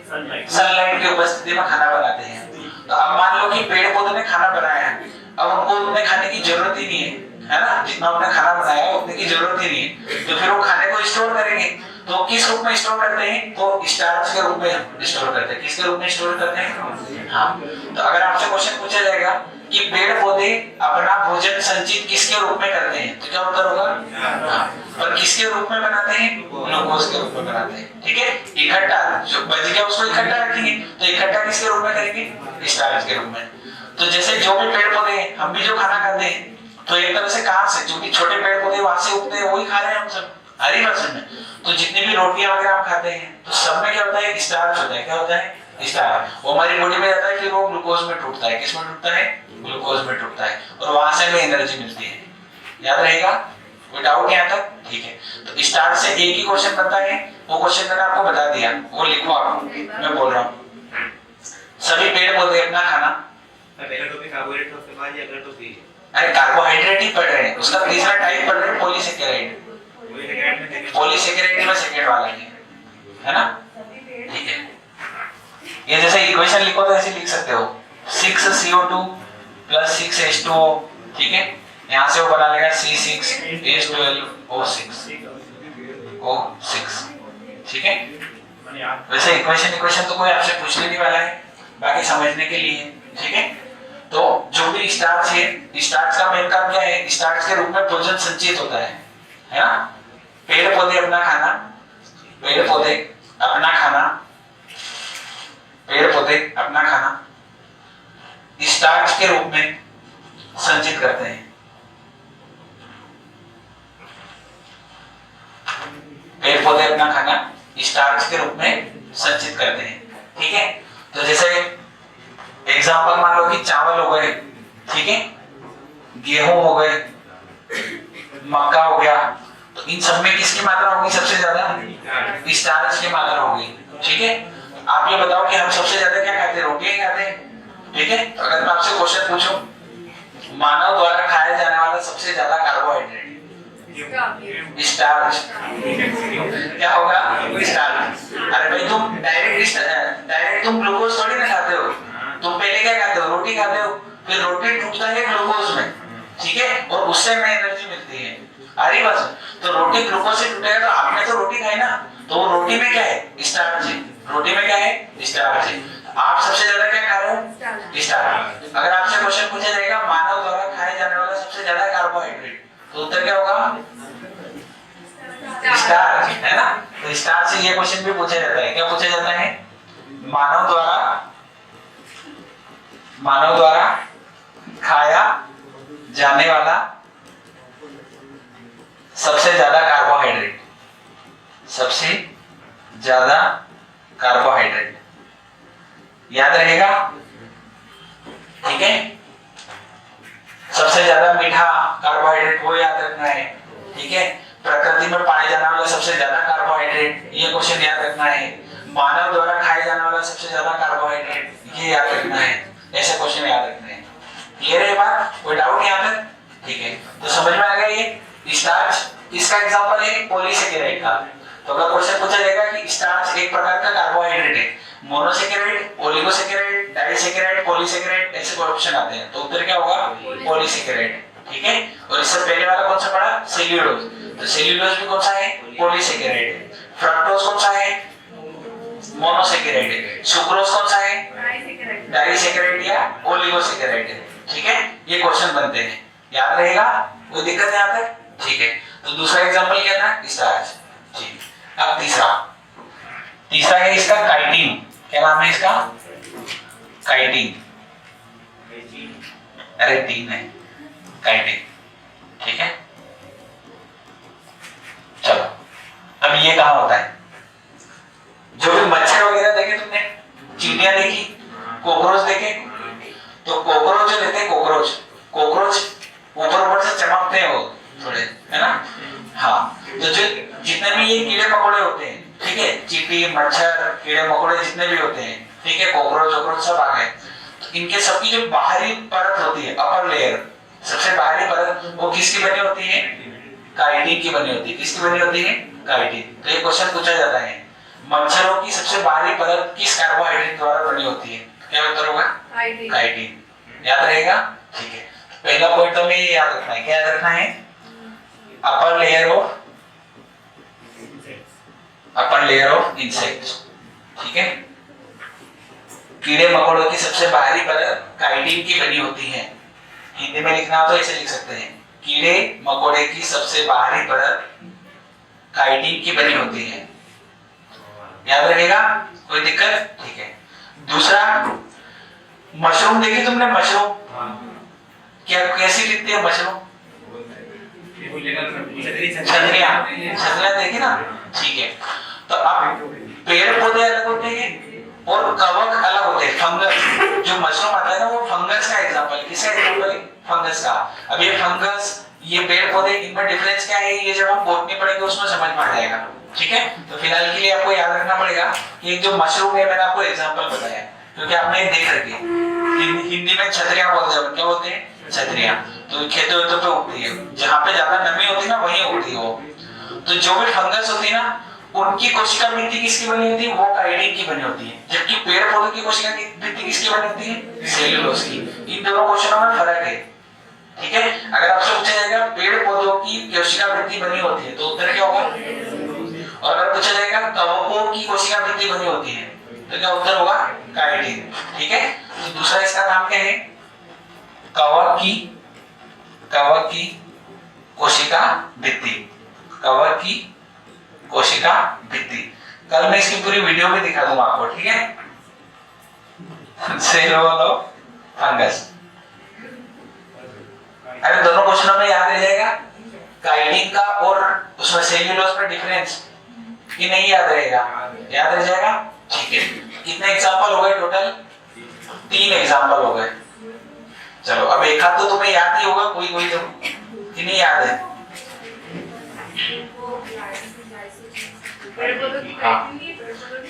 सनलाइट की उपस्थिति में खाना बनाते हैं तो अब मान लो कि पेड़ पौधे ने खाना बनाया है अब उनको उतने खाने की जरूरत ही नहीं है ना जितना उन्होंने खाना बनाया है उतने की जरूरत ही नहीं है तो फिर वो खाने को स्टोर करेंगे तो किस रूप में स्टोर करते हैं तो स्टार्च के रूप में स्टोर करते हैं किसके रूप में स्टोर करते हैं हाँ तो अगर आपसे क्वेश्चन पूछा जाएगा कि पेड़ पौधे अपना भोजन संचित किसके रूप में करते हैं तो क्या उत्तर होगा हाँ और किसके रूप में बनाते हैं ग्लूकोज के रूप में बनाते हैं ठीक है इकट्ठा जो बच गया उसको इकट्ठा रखेंगे तो इकट्ठा किसके रूप में करेंगे स्टार्च के रूप में तो जैसे जो भी पेड़ पौधे हैं हम भी जो खाना खाते हैं तो एक तरह से कहां से जो भी छोटे पेड़ पौधे वहां से उगते हैं वही खा रहे हैं हम सब हरी वर्षन में तो जितनी भी रोटियां वगैरह हम खाते हैं तो सब में क्या होता है स्टार्च होता है क्या होता है स्टार्च वो हमारी बॉडी में जाता है फिर वो ग्लूकोज में टूटता है किसमें टूटता है ग्लूकोज में टूटता है और वहां से हमें एनर्जी मिलती है याद रहेगा कोई डाउट यहां तक ठीक है तो स्टार्च से एक ही क्वेश्चन बनता है वो क्वेश्चन मैंने आपको बता दिया वो लिखो आप मैं बोल रहा हूं सभी पेड़ पौधे अपना खाना पहले तो भी कार्बोहाइड्रेट सबसे बाद या अगर तो भी अरे कार्बोहाइड्रेट ही पढ़ रहे हैं उसका तीसरा टाइप पढ़ रहे हैं पॉलीसेकेराइड पॉलीसेकेराइड में सेकंड वाला है ना ठीक है ये जैसे इक्वेशन लिखो तो ऐसे लिख सकते हो 6CO2 + 6H2O ठीक है यहाँ से वो बना लेगा C6H12O6 ठीक है वैसे इक्वेशन तो कोई आपसे पूछने नहीं वाला है बाकी समझने के लिए ठीक है तो जो भी स्टार्च है स्टार्च का मेन काम क्या है स्टार्च के रूप में भोजन संचित होता है ना पेड़ पौधे अपना खाना स्टार्च के रूप में संचित करते हैं पेड़ पौधे अपना खाना स्टार्च के रूप में संचित करते हैं ठीक है तो जैसे एग्जांपल मान लो कि चावल हो गए ठीक है गेहूं हो गए मक्का हो गया तो इन सब में किसकी मात्रा होगी सबसे ज्यादा स्टार्च की मात्रा होगी ठीक है आप ये बताओ कि हम सबसे ज्यादा क्या खाते हैं रोटी खाते हैं ठीक है तो अगर मैं आपसे क्वेश्चन पूछूं मानव द्वारा खाया जाने वाला सबसे ज्यादा कार्बोहाइड्रेट स्टार्च क्या होगा स्टार्च अरे भाई तुम डायरेक्ट तुम ग्लूकोज थोड़ी ना खाते हो तुम पहले क्या खाते हो रोटी खाते हो फिर रोटी टूटता है ग्लूकोज में ठीक है और उससे हमें एनर्जी मिलती है अरे बस तो रोटी ग्लूकोज से टूटेगा तो आपने तो रोटी खाई ना तो रोटी में क्या है स्टार्च है रोटी में क्या है स्टार्च है आप सबसे ज्यादा क्या खा रहे हो स्टार्च अगर आपसे क्वेश्चन पूछा जाएगा मानव द्वारा खाए जाने वाला सबसे ज्यादा कार्बोहाइड्रेट तो उत्तर क्या होगा स्टार्च है ना तो स्टार्च से ये क्वेश्चन भी पूछा जाता है क्या पूछा जाता है मानव द्वारा खाया जाने वाला सबसे ज्यादा कार्बोहाइड्रेट याद रहेगा ठीक है सबसे ज्यादा मीठा कार्बोहाइड्रेट वो याद रखना है ठीक है प्रकृति में पाए जाने वाला सबसे ज्यादा कार्बोहाइड्रेट ये क्वेश्चन याद रखना है मानव द्वारा खाए जाने वाला सबसे ज्यादा कार्बोहाइड्रेट ये याद रखना है ऐसे क्वेश्चन याद रखने हैं क्लियर है बात कोई डाउट यहाँ तक ठीक है तो समझ में आ गया ये स्टार्च इसका एग्जांपल है पॉलीसेकेराइड का तो अगर क्वेश्चन पूछा जाएगा कि स्टार्च एक प्रकार का कार्बोहाइड्रेट है मोनोसेकेराइड ओलिगोसेकेराइड डाइसेकेराइड पॉलीसेकेराइड ऐसे ऑप्शन आते हैं तो उत्तर क्या होगा पॉलीसेकेराइड ठीक है और इससे पहले वाला कौन सा पढ़ा सेल्यूलोज तो सेल्यूलोज भी कौन सा है पॉलीसेकेराइड फ्रक्टोज कौन सा है डाइसेकेराइड है। सुक्रोज कौन सा है? डाइसेकेराइड या ओलिगोसेकेराइड है। ठीक है, ये क्वेश्चन बनते हैं, याद रहेगा, कोई दिक्कत यहाँ तक? ठीक है, तो दूसरा एग्जांपल क्या था? स्टार्च। ठीक, अब तीसरा है इसका काइटिन। क्या नाम है इसका? काइटिन। अरे तीन है काइटिन। ठीक है, चलो अब ये कहाँ होता है? जो भी मच्छर वगैरह देखे तुमने, चींटियां देखी, कॉकरोच देखे, तो कॉकरोच जो लेते हैं, कॉकरोच ऊपर से चमकते हैं वो थोड़े, है ना? हाँ, तो जो जितने भी ये कीड़े मकोड़े होते हैं, ठीक है, चींटी, मच्छर, कीड़े मकोड़े जितने भी होते हैं, ठीक है, कॉकरोच सब आ गए, तो इनके सबकी जो बाहरी परत होती है, अपर लेयर, सबसे बाहरी परत, वो किसकी बनी होती है? काइटिन की बनी होती है। किसकी बनी होती है? काइटिन। तो ये क्वेश्चन पूछा जाता है, मच्छरों की सबसे बाहरी परत किस कार्बोहाइड्रेट द्वारा बनी होती है? क्या उत्तर होगा? काइटिन। याद रहेगा? ठीक है, पहला पॉइंट तो हमें याद रखना है। क्या याद रखना है? Upper layer of insects. ठीक है, कीड़े मकोड़ों की सबसे बाहरी परत काइटिन की बनी होती है। हिंदी में लिखना हो तो ऐसे लिख सकते हैं, कीड़े मकोड़े की सबसे बाहरी परत काइटिन की बनी होती है। याद रहेगा? कोई दिक्कत? ठीक है, दूसरा, मशरूम देखी तुमने? मशरूम क्या कैसी दिखती है मशरूम? छतरियां देखी ना? ठीक है, तो अब पेड़ पौधे अलग होते हैं और कवक अलग होते हैं। फंगस, जो मशरूम आता है ना, वो फंगस का एग्जांपल। किसका एग्जांपल? फंगस का। अब ये फंगस, ये पेड़ पौधे, इनमें डिफरेंस क्या है, ये जब हम बोटनी पढ़ेंगे उसमें समझ में आ जाएगा। ठीक है, तो फिलहाल के लिए आपको याद रखना पड़ेगा कि जो मशरूम है, मैंने आपको एग्जांपल बताया, क्योंकि आपने देख रखी हिंदी में छतरियां बोलते हैं। क्या बोलते हैं? छतरियां। तो खेतों वेतों पे उगती है, जहाँ पे ज्यादा नमी होती है ना, वहीं उगती है वो। तो जो भी फंगस होती है ना, उनकी कोशिका भित्ति किसकी बनी होती है? वो काइटिन की बनी होती है। जबकि पेड़ पौधों की कोशिका भित्ति किसकी बनी होती है? सेल्यूलोज की। इन दोनों क्वेश्चनों में फर्क है। ठीक है, अगर आपसे पूछा जाएगा पेड़ पौधों की कोशिका भित्ति बनी होती है, तो उत्तर क्या होगा? और अगर पूछा जाएगा कवकों की कोशिका भित्ति बनी होती है, तो क्या उत्तर होगा? काइटिन। ठीक है, तो दूसरा इसका नाम क्या है? कवक की कोशिका भित्ति। कवक की कोशिका भित्ति। कल मैं इसकी पूरी वीडियो भी दिखा दूंगा आपको। ठीक है, सेल वॉल ऑफ फंगस। अरे दोनों क्वेश्चनों में याद रह जाएगा काइटिन का और उसमें सेल्यूलोज में डिफरेंस, कि नहीं याद रहेगा? याद रह जाएगा। ठीक है, कितने एग्जांपल हो गए टोटल? 3 एग्जांपल हो गए। चलो, अब एक हाथ तो तुम्हें याद ही होगा, कोई तो कि नहीं याद है?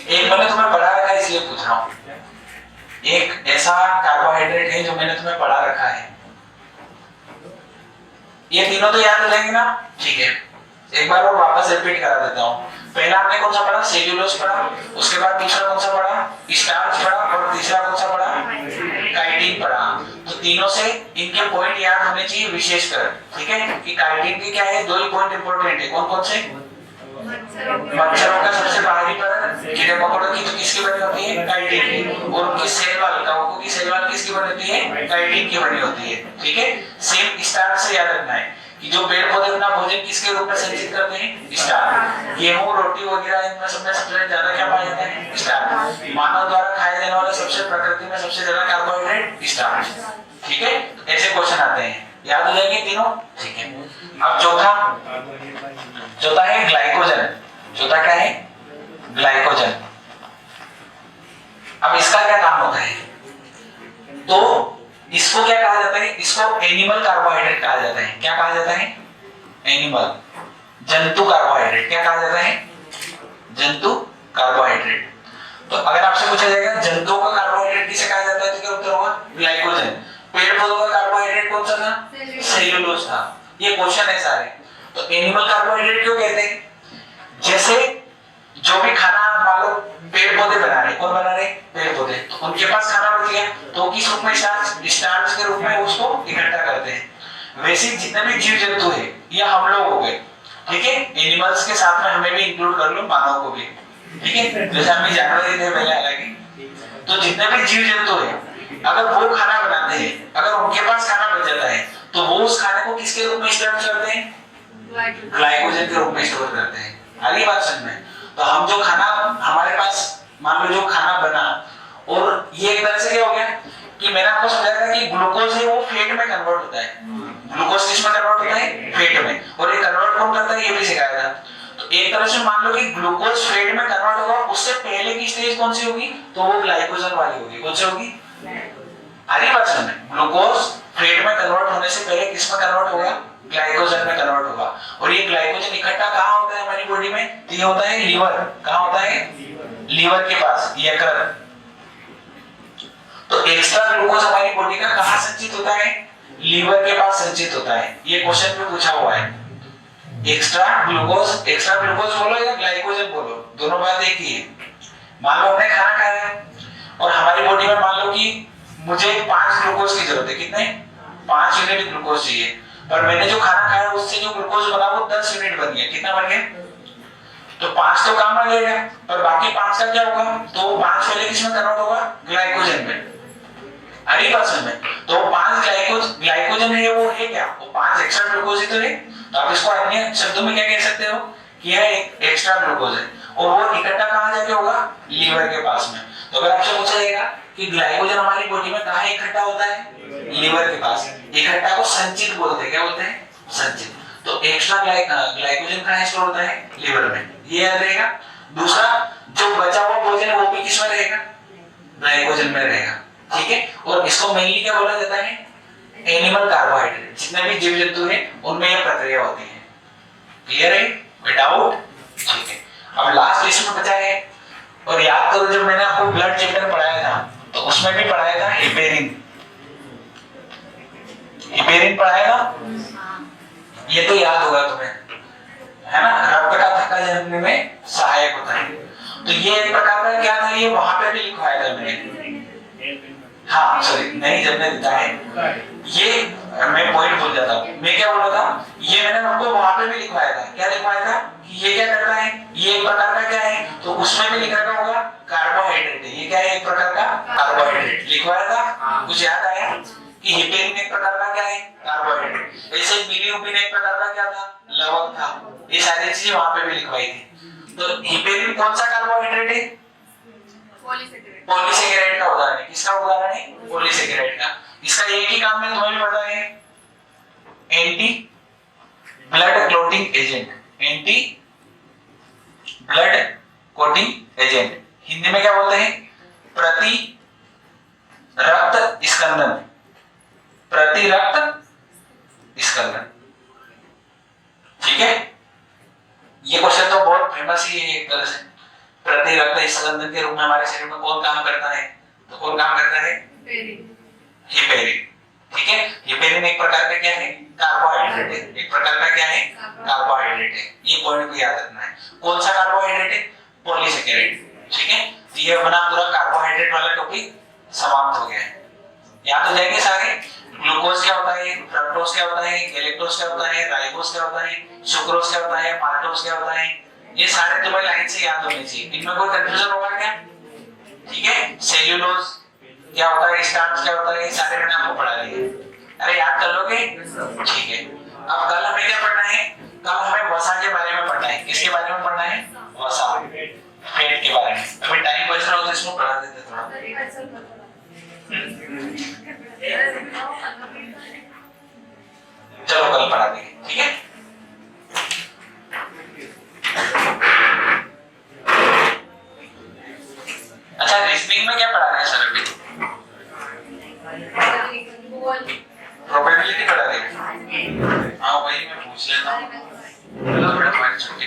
एक मैंने तुम्हें पढ़ा रखा है इसलिए पूछ रहा हूँ। एक ऐसा कार्बोहाइड्रेट है जो मैंने तुम्हें पढ़ा रखा है। ये तीनों तो याद रहेंगे ना? ठीक है, एक बार और वापस रिपीट करा देता हूँ। पहला हमने कौन सा पढ़ा? सेल्यूलोज पढ़ा। उसके बाद दूसरा कौन सा पढ़ा? स्टार्च पढ़ा। और तीसरा कौन सा पढ़ा? काइटिन पढ़ा। तो तीनों से इनके पॉइंट याद होने चाहिए विशेषकर। ठीक है, कि काइटिन के क्या है, 2 ही पॉइंट इंपॉर्टेंट है। कौन कौन से? मच्छरों का सबसे बाहरी परत, कीड़े मकोड़ों की तो किसकी बनी होती है? काइटिन की। और उनकी सेल वाल, कवकों की सेल वाल किसकी बनी होती है? काइटिन की बनी होती है। ठीक है, सेम स्टार्च से याद रखना है कि जो पेड़ पौधे अपना भोजन किसके रूप में संचित करते हैं? स्टार्च। गेहूं, रोटी वगैरह, इनमें सबसे ज्यादा क्या पाया जाता है? स्टार्च। मानव द्वारा खाए जाने वाले सबसे प्रकृति में सबसे ज्यादा कार्बोहाइड्रेट स्टार्च। ठीक है, ऐसे क्वेश्चन आते हैं, याद हो जाएंगे तीनों। ठीक है, अब चौथा है ग्लाइकोजन। चौथा क्या है? ग्लाइकोजन। अब इसका क्या काम होता है? तो इसको क्या कहा जाता है? इसको एनिमल कार्बोहाइड्रेट कहा जाता है। क्या कहा जाता है? एनिमल, जंतु कार्बोहाइड्रेट। क्या कहा जाता है? जंतु कार्बोहाइड्रेट। तो अगर आपसे पूछा जाएगा जंतुओं का कार्बोहाइड्रेट किसे कहा जाता है, तो क्या उत्तर होगा? ग्लाइकोजन। पेड़ पौधों का कार्बोहाइड्रेट कौन सा था? सेल्यूलोज था। ये क्वेश्चन है सारे। तो एनिमल कार्बोहाइड्रेट क्यों कहते हैं? जैसे जो भी खाना मान लो पेड़ पौधे बना रहे, कौन बना रहे? पेड़ पौधे। तो उनके पास खाना बच गया, तो किस रूप में? स्टार्च के रूप में उसको इकट्ठा करते हैं। वैसे जितने भी जीव जंतु है, या हम लोग हो गए, ठीक है, एनिमल्स के साथ में हमें भी इंक्लूड कर लो, मानव को भी, ठीक है, जैसे हम भी जानवर ही थे पहले, हालांकि तो जितने भी जीव जंतु है, अगर वो खाना बनाते हैं, अगर उनके पास खाना बच जाता है, तो वो उस खाने को किसके रूप में स्टोर करते हैं? ग्लाइकोजन के रूप में स्टोर करते हैं। अगली बात समझ में, तो हम जो खाना हमारे पास, मान लो जो खाना बना, और ये एक तरह से क्या हो गया कि मैंने आपको समझाया था कि ग्लूकोज है वो फैट में कन्वर्ट होता है। ग्लूकोज किस में कन्वर्ट होता है? फैट में। और ये कन्वर्ट कौन करता है? ये भी सिखाया था। तो एक तरह से मान लो कि ग्लूकोज फैट में कन्वर्ट होगा, उससे पहले की स्टेज कौन सी होगी? तो वो ग्लाइकोजन वाली होगी। कौन सी होगी? अगली बात समझ, ग्लूकोज फैट में कन्वर्ट होने से पहले किस में कन्वर्ट होगा? ग्लाइकोजन में कन्वर्ट होगा। और ये ग्लाइकोजन इकट्ठा कहाँ होता है हमारी बॉडी में? तो ये होता है लीवर। कहाँ होता है? लीवर के पास, यकृत। तो एक्स्ट्रा ग्लूकोज हमारी बॉडी का कहाँ संचित होता है? लीवर के पास संचित होता है। ये क्वेश्चन में पूछा हुआ है। एक्स्ट्रा ग्लूकोज बोलो या ग्लाइकोजन बोलो, दोनों बात एक ही है। मान लो हमने खाना खाया है और हमारी बॉडी में मान लो कि मुझे 5 ग्लूकोज की जरूरत है। कितने? 5 यूनिट ग्लूकोज चाहिए। और मैंने जो खाना खाया उससे जो ग्लूकोज बना वो 10 यूनिट बन गया। कितना बन गया? तो 5 तो काम आ जाएगा, और बाकी 5 का क्या होगा? तो 5 पहले किसमें कन्वर्ट होगा? ग्लाइकोजन में। अगली बात समझ में, तो 5 ग्लाइकोजन है, वो है क्या? वो 5 एक्स्ट्रा ग्लूकोज ही तो है। तो आप इसको अन्य शब्दों में क्या कह सकते हो कि यह एक एक्स्ट्रा ग्लूकोज है, और वो इकट्ठा कहां जाके होगा? लीवर के पास में। तो अगर आपसे पूछा जाएगा कि ग्लाइकोजन हमारी बॉडी में कहां इकट्ठा होता है? लीवर के पास। इकट्ठा को संचित बोलते हैं। क्या बोलते हैं? संचित। तो एक्स्ट्रा ग्लाइकोजन कहां स्टोर होता है? लीवर में। ये याद रहेगा। दूसरा, जो बचा हुआ भोजन वो भी किसमें रहेगा? ग्लाइकोजन में रहेगा। ठीक है, और इसको मेनली क्या बोला जाता है? Animal carbohydrate. जितने भी जीव जंतु हैं उनमें यह प्रक्रिया होती है। क्लियर है? विदाउट? ठीक है। अब लास्ट इसमें बचा है, और याद करो जब मैंने आपको ब्लड चैप्टर पढ़ाया था तो उसमें भी पढ़ाया था हिपेरिन। हिपेरिन पढ़ाया था, ये तो याद होगा तुम्हें, है ना? रक्त का थक्का जमने में सहायक होता है। तो ये एक प्रकार का क्या था? ये वहां पे भी लिखवाया था मैंने। हाँ सॉरी, नहीं जमने देता है। ये मैं पॉइंट भूल जाता हूँ। मैं क्या बोल रहा था? ये मैंने आपको वहां पे भी लिखवाया था। क्या लिखवाया था? कि ये क्या करता है? ये एक प्रकार का क्या है? तो उसमें भी लिखा होगा कार्बोहाइड्रेट है। ये क्या है? एक प्रकार का कार्बोहाइड्रेट। लिखवाया था? कुछ याद आया कि हिपेरिन एक प्रकार का क्या है? कार्बोहाइड्रेट। ऐसे बिलिरुबिन एक प्रकार का क्या था? लवक था। ये सारी चीजें वहां पे भी लिखवाई थी। तो हिपेरिन कौन सा कार्बोहाइड्रेट है? पॉलीसेकेराइड का उदाहरण है। किसका उदाहरण है? पॉलीसेकेराइड का। इसका एक ही काम है, तुम्हें भी पता है, anti blood clotting agent. Anti blood clotting agent Hindi में क्या बोलते हैं? प्रति रक्त स्कंदन। प्रति रक्त स्कंदन। ठीक है, ये क्वेश्चन तो बहुत फेमस ही है एक तरह से। प्रति रक्त स्कंदन के रूप में हमारे शरीर में कौन काम करता है? तो कौन काम करता है? हिपेरिन। ठीक है, हिपेरिन एक प्रकार का क्या है? कार्बोहाइड्रेट है। एक प्रकार का क्या है? कार्बोहाइड्रेट है। ये पॉइंट भी याद रखना है। कौन सा कार्बोहाइड्रेट है? पॉलीसेकेराइड। ठीक है, तो ये अपना पूरा कार्बोहाइड्रेट वाला टॉपिक समाप्त हो गया है। याद हो जाएंगे सारे। ग्लूकोज क्या होता है? फ्रक्टोज क्या होता है? गैलेक्टोज क्या होता है? राइबोज क्या होता है? सुक्रोज क्या होता है? माल्टोज क्या होता है? ये सारे तुम्हें लाइन से याद होने चाहिए। इनमें कोई कंफ्यूजन होगा क्या? ठीक है, सेल्यूलोज क्या होता है? स्टार्च क्या होता है? ये सारे मैंने आपको पढ़ा दिए। अरे याद कर लोगे? ठीक है। अब कल हमें क्या पढ़ना है? कल हमें वसा के बारे में पढ़ना है। किसके बारे में पढ़ना है? वसा, फैट के बारे में। अभी टाइम बच रहा हो तो इसको पढ़ा देते थोड़ा। चलो कल पढ़ा देंगे। ठीक है, अच्छा रीजनिंग में क्या पढ़ा रहे हैं सर? अभी प्रोबेबिलिटी पढ़ा रहे हैं। हाँ वही मैं पूछ लेता हूँ। चलो बेटा तुम्हारी छुट्टी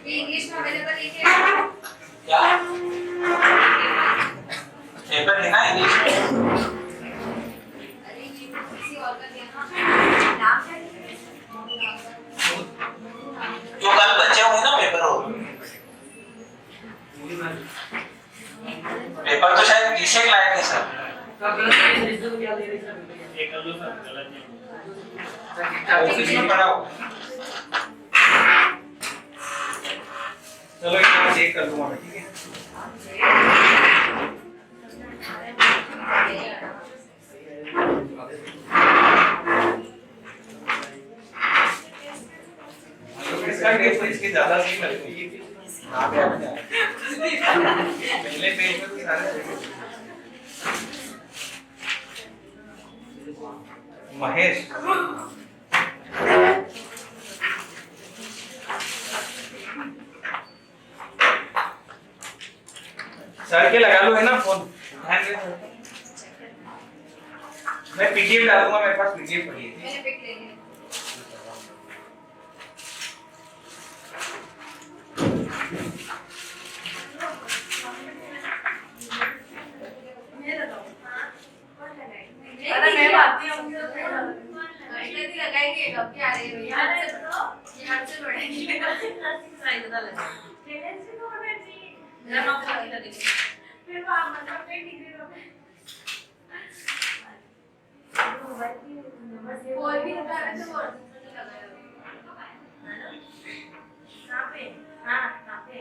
इंग्लिश में अवेलेबल है क्या? पेपर है ना इंग्लिश में? अरे ये किसी और का देना नाम क्या है? जो कल बचे होंगे ना पेपर हो। विषय लायक है सर। ये कर लो सर, गलत नहीं। ऑफिस में पड़ा हो। चलो एक चेक कर लूंगा मैं, ठीक है। इसका टेस्ट इसके ज्यादा सही लगती है। हाँ पे आपने पहले पेज में तो सारे महेश सर के लगा लो है ना फोन, ध्यान दे सर। मैं पीडीएफ डालूंगा, मेरे पास पीडीएफ पड़ी है। मैंने पिक ले लिया। अरे मैं भागती हूँ इधर लगाएंगे कब क्या आ रही है यहाँ से बढ़ेंगे फिर वो आप मतलब पे डिग्री कोई भी लगा रहे तो वो लगाया कहाँ पे हाँ कहाँ पे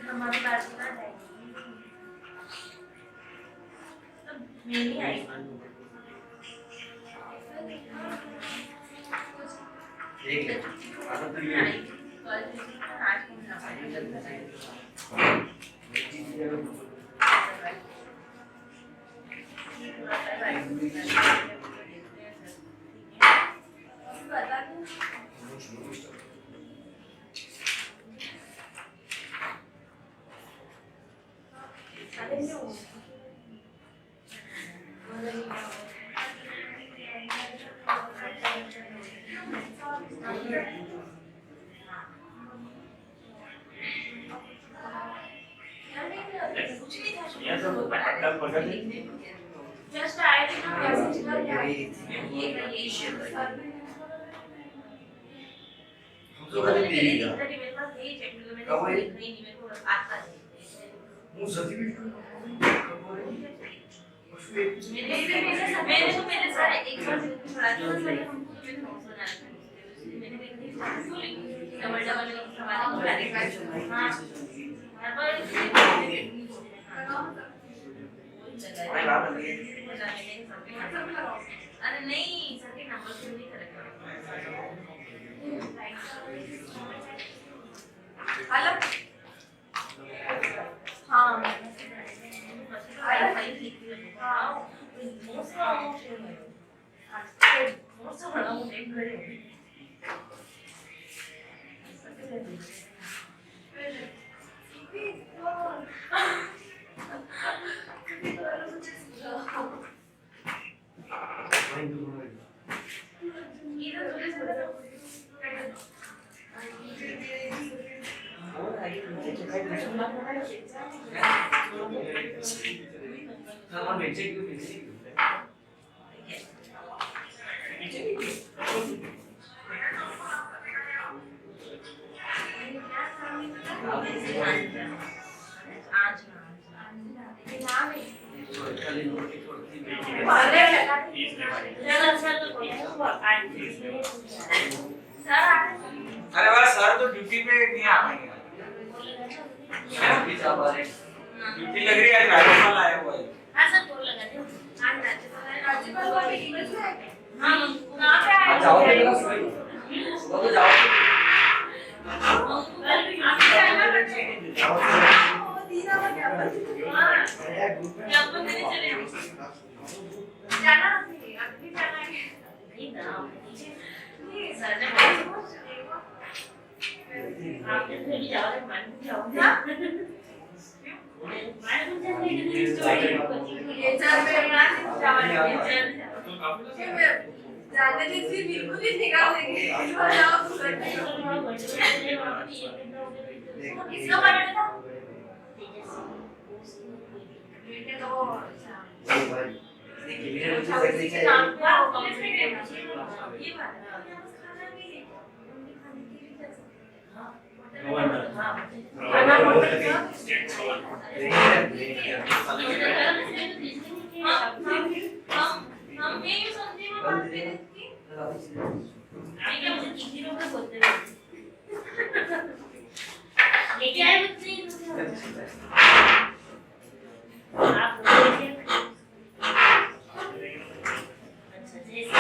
हमारी बात सुना जाएगी मेरी आई देख ले आदत तो ये है बता दूँ जस्ट आए थे ना मैसेज कर ये इश्यू तो वाले देगा मेरे पास यही चेक मैंने कब है? नहीं मेरे को आता है वो सर्टिफिकेट मैंने तो मेरे सारे एक बार पढ़ा था ना सारे हमको मैंने देखी डबल डबल हमारे हाँ हर बार अरे नहीं सर के नंबर से नहीं करेक्ट हेलो हाँ अरे वाह सर तो ड्यूटी पे नहीं आ पाएंगे, ड्यूटी लग रही है, आज राज्यपाल आया हुआ है। हाँ सर बोल लगा थे आज राज्यपाल को भी टिकट है हाँ कहाँ पे आए जाओ बेटा वो जाओ जाना अभी जाना है नहीं ना नहीं सर ने आप भी जाओ तो मन जाओ ना ये चार में ना जाओ जाने दीजिए, बिल्कुल ही निकाल देंगे। किसका बर्थडे था? बेटे तो देखिए मेरे मुझे लगने का नाम का कंप्लीट है ये बात है। खाना भी है उनके खाने के लिए कैसा खाना पड़ेगा। हम ये समझे में बात पे थी आई क्या मुझे किसी लोग का बोलते हैं लेके आए बच्चे आप बोलिए अच्छा जैसे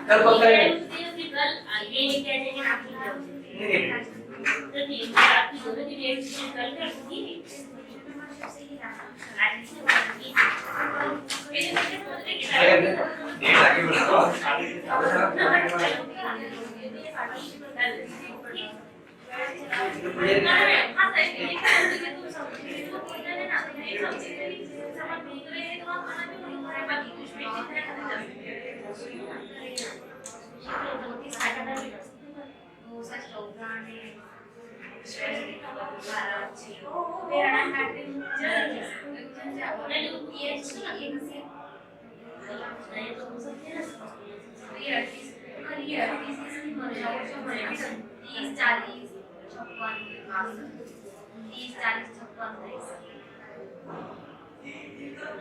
कल पक्का है फिर कल आगे ये कह देंगे आप नहीं तो तीन आपकी दोनों की डेट कल कर दूंगी डेट आगे बढ़ाओ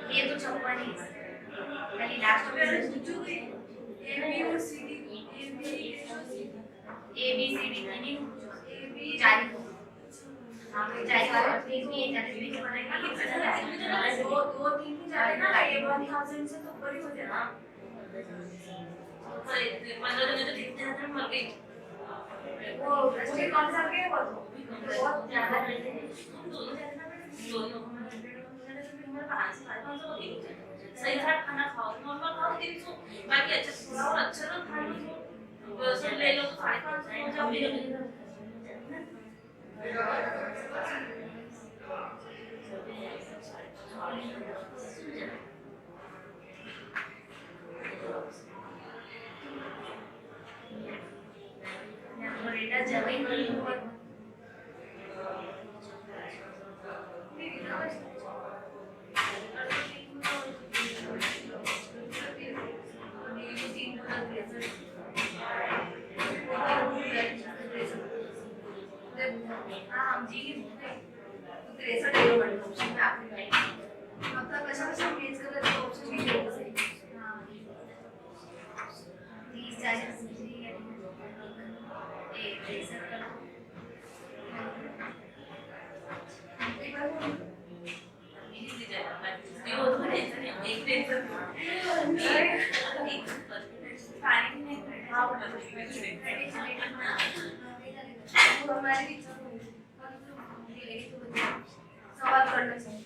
ये तो 56 ही पहली लास्ट में ए बी सी डी नहीं जारी हो हां तो जारी हो प्लीज भी ये जारी भी बनाएगा दो दो तीन ही जारे ना ये 1000 से तो ऊपर ही हो जाएगा 15 दिन तो ठीक ठाक मर गई वो उसके कौन सा के वो तो बहुत ज्यादा रहते हैं दोनों जाना दोनों सही खाना खाना खाओ नॉर्मल खाओ दिन सो बाकी अच्छा थोड़ा और अच्छा तो खा लो तो सब ले लो तो 550 हो जाओ फिर बेटा जवाई नहीं हुआ हम जी त्रेसठ किलो बड़े ऑप्शन में आपने गाइड मतलब कैसा कैसा मेज कर रहे ऑप्शन भी है सही हां 30 40 ए त्रेसठ कर सवाल करना चाहिए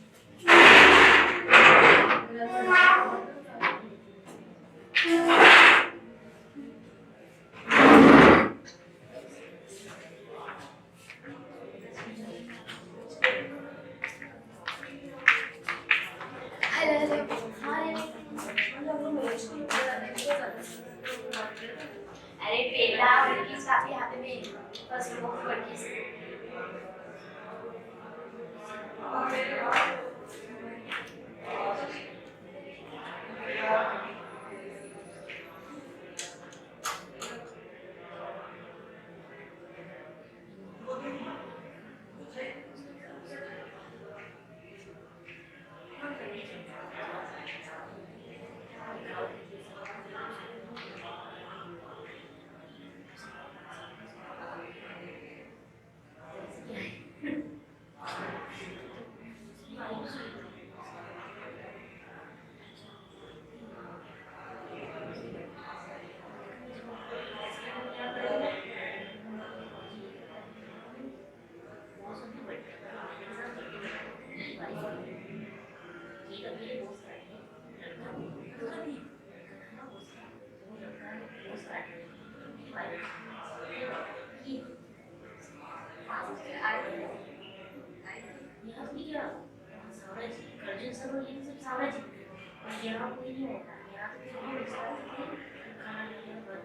अरे बेटा उनकी काफी हाथ में फर्स्ट बुक पढ़ के यहाँ कोई नहीं रहता यहाँ तो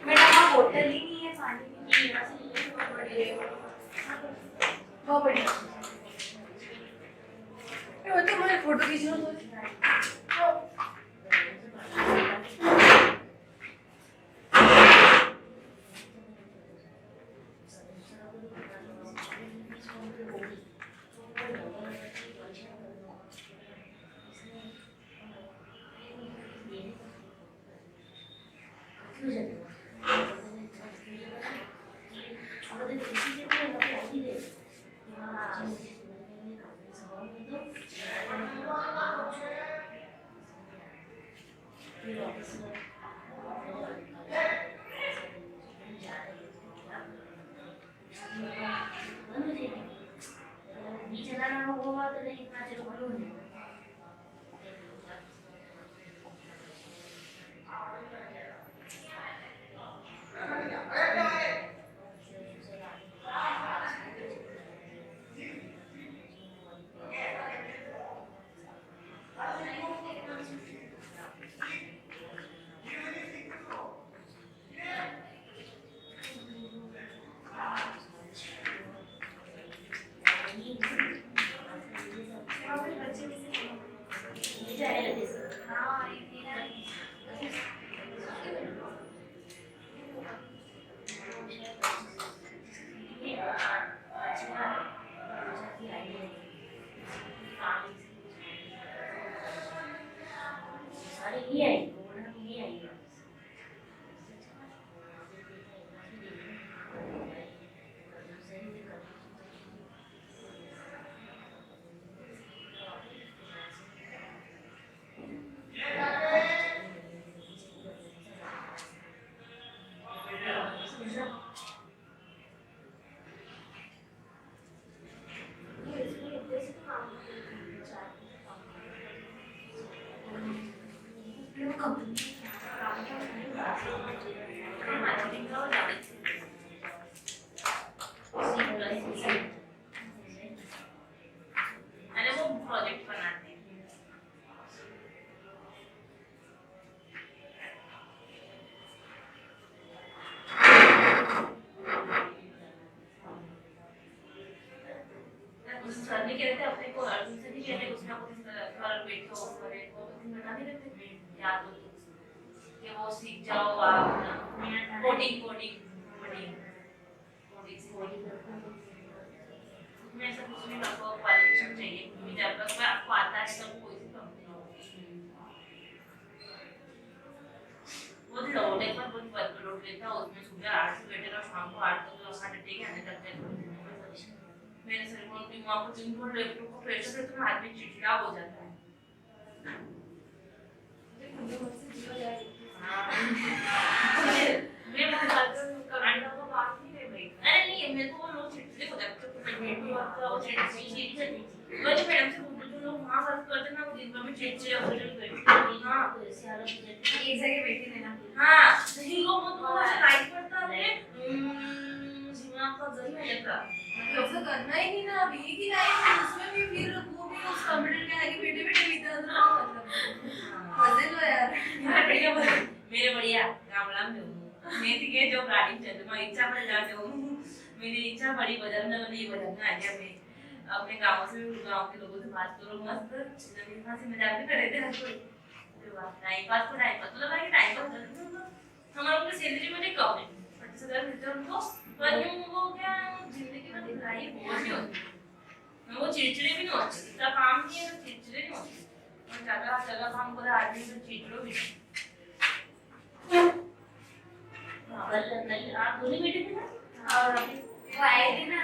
मैडम वहाँ होटल ही नहीं है, पानी भी नहीं है, बहुत बढ़िया। वो तो मैं फोटो खींच रहा हूँ। सर ने कहते अपने को अर्जुन से नहीं कहते उसमें कुछ कर बैठो करे तो बता नहीं देते याद हो कि वो सीख जाओ आप कोडिंग कोडिंग कोडिंग कोडिंग मैं सब कुछ नहीं आपको क्वालिफिकेशन चाहिए क्योंकि जब तक आपको आता है तब कोई सी कंपनी वो लोड एक बार बहुत वर्कलोड लेता है उसमें सुबह 8 से बैठे और शाम को 8 तक साढ़े 8 आने तक मेरे सर को भी वहाँ पर जिन पर लैपटॉप को प्रेशर तो आदमी चिड़चिड़ा हो जाता है मैं बात करने को बात नहीं है भाई अरे नहीं मेरे को वो लोग चिड़चिड़े हो जाते हैं मैं भी बात वो चिड़चिड़े मुझे मैडम से बोलते जो लोग वहाँ वर्क करते ना वो दिन भर में चिड़चिड़े हो जाते हैं हाँ एक जगह बैठे रहना हाँ हीरो मत वो लाइट पड़ता है दिमाग का जरी हो जाता ऐसा करना ही नहीं ना, अभी की लाइफ में उसमें भी फिर वो भी उस कंप्यूटर के आगे बैठे बैठे मेरी इच्छा बड़ी बदलने वाली ये बदलना है क्या मैं अपने गाँव से गाँव के लोगों से बात करो मस्त जमीन फांसी मजाक भी कर रहे थे हर कोई टाइम पास तो लगा कि टाइम पास कर हमारे उनकी सैलरी मुझे कम है 25,000 मिलते हैं उनको पर यूं वो क्या जिंदगी में दिखाई बोझ नहीं होती वो चिड़चिड़े भी नहीं होते इतना काम नहीं है तो चिड़चिड़े नहीं होते और ज्यादा काम करा आदमी तो चिड़चिड़ो भी नहीं कल आप दोनों बेटे थे ना और वो आए थे ना